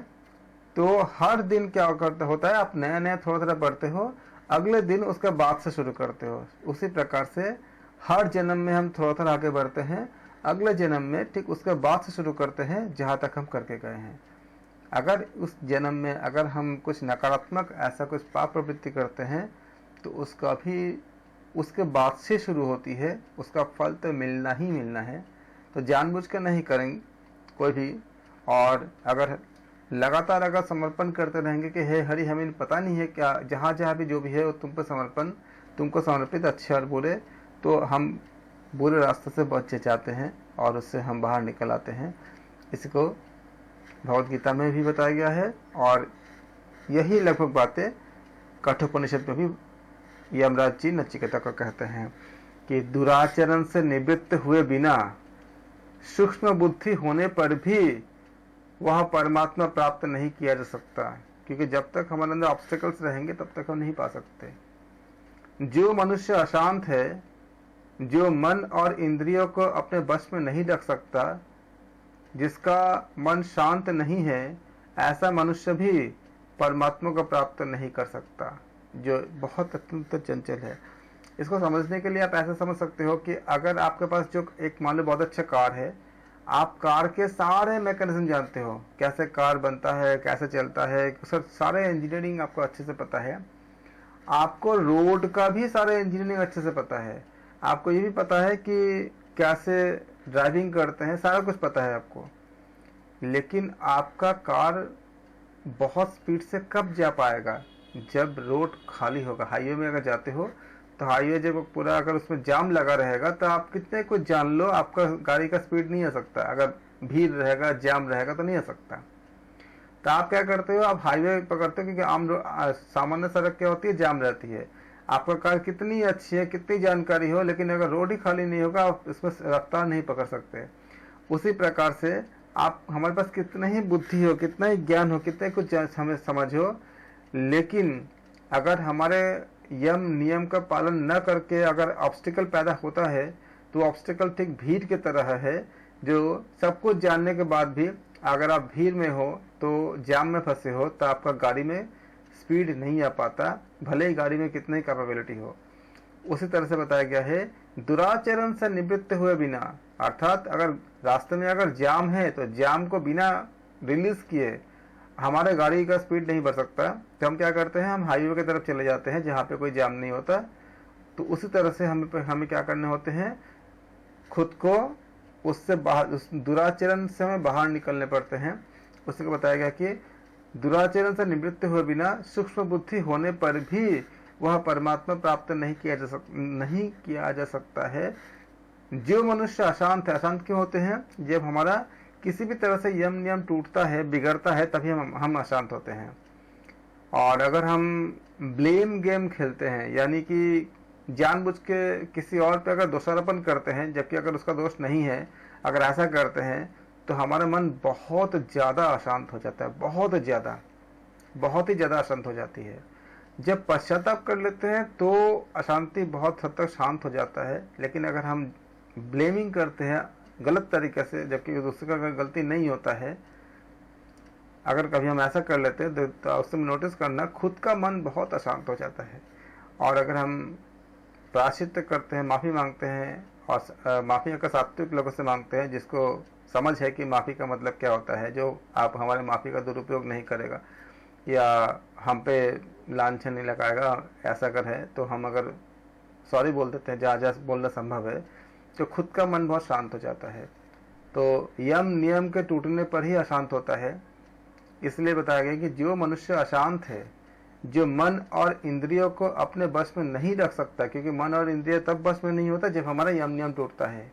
A: तो हर दिन क्या होता है, आप नया नया थोड़ा थोड़ा पढ़ते हो, अगले दिन उसके बाद से शुरू करते हो। उसी प्रकार से हर जन्म में हम थोड़ा थोड़ा आगे बढ़ते हैं, अगले जन्म में ठीक उसके बाद से शुरू करते हैं जहाँ तक हम करके गए हैं। अगर उस जन्म में अगर हम कुछ नकारात्मक ऐसा कुछ पाप प्रवृत्ति करते हैं, तो उसका भी उसके बाद से शुरू होती है, उसका फल तो मिलना ही मिलना है। तो जानबूझ कर नहीं करेंगे कोई भी, और अगर लगातार अगर समर्पण करते रहेंगे कि हे हरि हमें पता नहीं है क्या, जहाँ जहाँ भी जो भी है वो तुम पर समर्पण, तुमको समर्पित अच्छे और बुरे, तो हम बुरे रास्ते से बच जाते हैं और उससे हम बाहर निकल आते हैं। इसको भगवद गीता में भी बताया गया है, और यही लगभग बातें कठोपनिषद में भी यमराज जी नचिकेता को कहते हैं कि दुराचरण से निवृत्त हुए बिना सूक्ष्म बुद्धि होने पर भी वह परमात्मा प्राप्त नहीं किया जा सकता, क्योंकि जब तक हमारे अंदर ऑब्स्टेकल्स रहेंगे तब तक हम नहीं पा सकते। जो मनुष्य अशांत है, जो मन और इंद्रियों को अपने वश में नहीं रख सकता, जिसका मन शांत नहीं है, ऐसा मनुष्य भी परमात्मा को प्राप्त नहीं कर सकता, जो बहुत अत्यंत चंचल है। इसको समझने के लिए आप ऐसा समझ सकते हो कि अगर आपके पास जो एक मान लो बहुत अच्छा कार है, आप कार के सारे मैकेनिज्म जानते हो, कैसे कार बनता है, कैसे चलता है, सारे इंजीनियरिंग आपको अच्छे से पता है। आपको रोड का भी सारे इंजीनियरिंग अच्छे से पता है, आपको ये भी पता है कि कैसे ड्राइविंग करते हैं, सारा कुछ पता है आपको। लेकिन आपका कार बहुत स्पीड से कब जा पाएगा, जब रोड खाली होगा, हाईवे में अगर जाते हो तो हाईवे जब पूरा अगर उसमें जाम लगा रहेगा तो आप कितने कुछ जान लो, आपका गाड़ी का स्पीड नहीं आ सकता। अगर भीड़ रहेगा, जाम रहेगा तो नहीं आ सकता। तो आप क्या करते हो, आप हाईवे पकड़ते हो, क्योंकि सामान्य सड़क क्या होती है, जाम रहती है। आपका कार कितनी अच्छी है, कितनी जानकारी हो, लेकिन अगर रोड ही खाली नहीं होगा आप इसमें रफ्तार नहीं पकड़ सकते। उसी प्रकार से आप, हमारे पास कितना ही बुद्धि हो, कितना ही ज्ञान हो, कितने कुछ हमें समझ हो, लेकिन अगर हमारे यम नियम का पालन न करके अगर ऑब्स्टिकल पैदा होता है तो ऑब्स्टिकल ठीक भीड़ की तरह है, जो सब कुछ जानने के बाद भी अगर आप भीड़ में हो तो जाम में फंसे हो तो आपका गाड़ी में स्पीड नहीं आ पाता, भले ही गाड़ी में कितनी कैपेबिलिटी हो। उसी तरह से बताया गया है, दुराचरण से निवृत्त हुए बिना, अर्थात अगर रास्ते में अगर जाम है तो जाम को बिना रिलीज किए हमारे गाड़ी का स्पीड नहीं बढ़ सकता। तो हम क्या करते हैं, हम हाईवे की तरफ चले जाते हैं जहाँ पे कोई जाम नहीं होता। तो उसी तरह से हमें क्या करने होते हैं, खुद को उससे बाहर, उस दुराचरण से हमें बाहर निकलने पड़ते हैं। उसी को बताया गया कि दुराचरण से निवृत्त हुए बिना सूक्ष्म बुद्धि होने पर भी वह परमात्मा प्राप्त नहीं किया जा सकता है। जो मनुष्य अशांत है, अशांत क्यों होते हैं, जब हमारा किसी भी तरह से यम नियम टूटता है, बिगड़ता है, तभी हम अशांत होते हैं। और अगर हम ब्लेम गेम खेलते हैं, यानी कि जानबूझ के किसी और पे अगर दोषारोपण करते हैं जबकि अगर उसका दोष नहीं है, अगर ऐसा करते हैं तो हमारा मन बहुत ज़्यादा अशांत हो जाता है, बहुत ही ज़्यादा अशांत हो जाती है। जब पश्चाताप कर लेते हैं तो अशांति बहुत हद तक शांत हो जाता है। लेकिन अगर हम ब्लेमिंग करते हैं गलत तरीके से, जबकि दूसरे का अगर गलती नहीं होता है, अगर कभी हम ऐसा कर लेते हैं तो उससे नोटिस करना, खुद का मन बहुत अशांत हो जाता है। और अगर हम प्रायश्चित करते हैं, माफ़ी मांगते हैं, और माफ़ी अगर सात्विक लोगों से मांगते हैं जिसको समझ है कि माफ़ी का मतलब क्या होता है, जो आप हमारे माफ़ी का दुरुपयोग नहीं करेगा या हम पे लांछन नहीं लगाएगा, ऐसा अगर है तो हम अगर सॉरी बोल देते हैं, जहाँ बोलना संभव है, तो खुद का मन बहुत शांत हो जाता है। तो यम नियम के टूटने पर ही अशांत होता है। इसलिए बताया गया कि जो मनुष्य अशांत है, जो मन और इंद्रियों को अपने बस में नहीं रख सकता, क्योंकि मन और इंद्रिय तब बस में नहीं होता जब हमारा यम नियम टूटता है।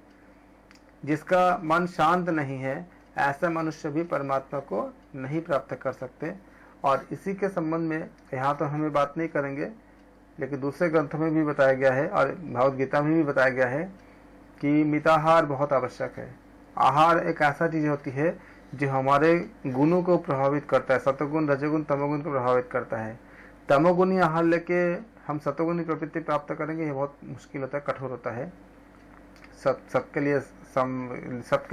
A: जिसका मन शांत नहीं है, ऐसा मनुष्य भी परमात्मा को नहीं प्राप्त कर सकते। और इसी के संबंध में यहाँ तो हमें बात नहीं करेंगे, लेकिन दूसरे ग्रंथों में भी बताया गया है और भगवद गीता में भी बताया गया है कि मिताहार बहुत आवश्यक है। आहार एक ऐसा चीज होती है जो हमारे गुणों को प्रभावित करता है, सतोगुण, रजोगुण, तमोगुण को प्रभावित करता है। तमोगुणी आहार लेके हम सतोगुणी प्रवृत्ति प्राप्त करेंगे, ये बहुत मुश्किल होता है, कठोर होता है, सबके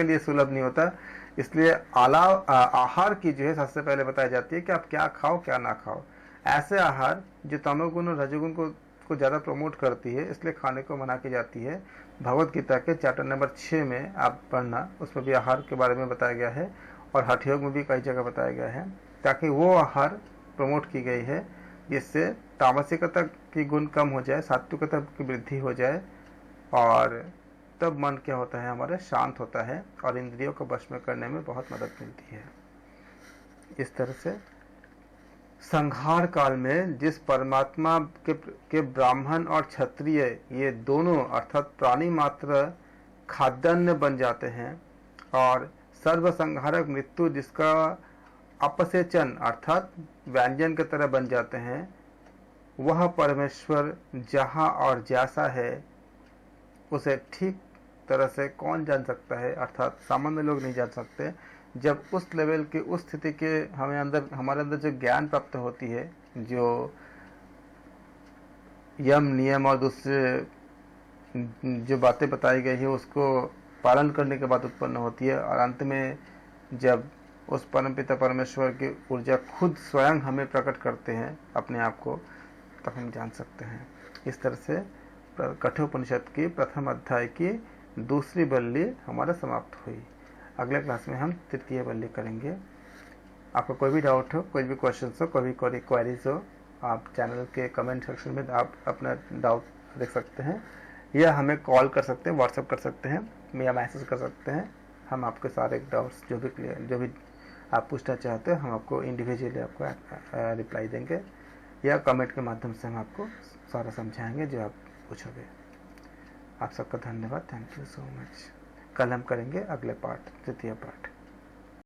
A: लिए सुलभ नहीं होता। इसलिए आहार की जो है सबसे पहले बताई जाती है कि आप क्या खाओ क्या ना खाओ। ऐसे आहार जो तमोगुण और रजोगुण को ज़्यादा प्रमोट करती है, इसलिए खाने को मना की जाती है। भगवद गीता के चैप्टर नंबर 6 में आप पढ़ना, उसमें भी आहार के बारे में बताया गया है और हठ योग में भी कई जगह बताया गया है, ताकि वो आहार प्रमोट की गई है जिससे तामसिकता की गुण कम हो जाए, सात्विकता की वृद्धि हो जाए, और तब मन क्या होता है, हमारा शांत होता है और इंद्रियों को वश में करने में बहुत मदद मिलती है। इस तरह से संहार काल में जिस परमात्मा के ब्राह्मण और क्षत्रिय ये दोनों अर्थात प्राणी मात्र खाद्यान्न बन जाते हैं और सर्वसंहारक मृत्यु जिसका अपसेचन अर्थात व्यंजन की तरह बन जाते हैं, वह परमेश्वर जहाँ और जैसा है उसे ठीक तरह से कौन जान सकता है, अर्थात सामान्य लोग नहीं जान सकते। जब उस लेवल के, उस स्थिति के हमारे अंदर जो ज्ञान प्राप्त होती है, जो यम नियम और दूसरे जो बातें बताई गई है उसको पालन करने के बाद उत्पन्न होती है, और अंत में जब उस परमपिता परमेश्वर की ऊर्जा खुद स्वयं हमें प्रकट करते हैं अपने आप को, तब हम जान सकते हैं। इस तरह से कठोपनिषद की प्रथम अध्याय की दूसरी बल्ली हमारा समाप्त हुई। अगले क्लास में हम तृतीय बल्ली करेंगे। आपको कोई भी डाउट हो, कोई भी क्वेश्चन हो, कोई भी क्वेरीज हो, आप चैनल के कमेंट सेक्शन में आप अपना डाउट लिख सकते हैं, या हमें कॉल कर सकते हैं, व्हाट्सएप कर सकते हैं, या मैसेज कर सकते हैं। हम आपके सारे डाउट्स जो भी आप पूछना चाहते हैं, हम आपको इंडिविजुअली आपको रिप्लाई देंगे। या कमेंट के माध्यम से हम आपको सारा समझाएंगे जो आप पूछोगे। आप सबका धन्यवाद। Thank you so much. कल हम करेंगे अगले पार्ट, तृतीय पार्ट।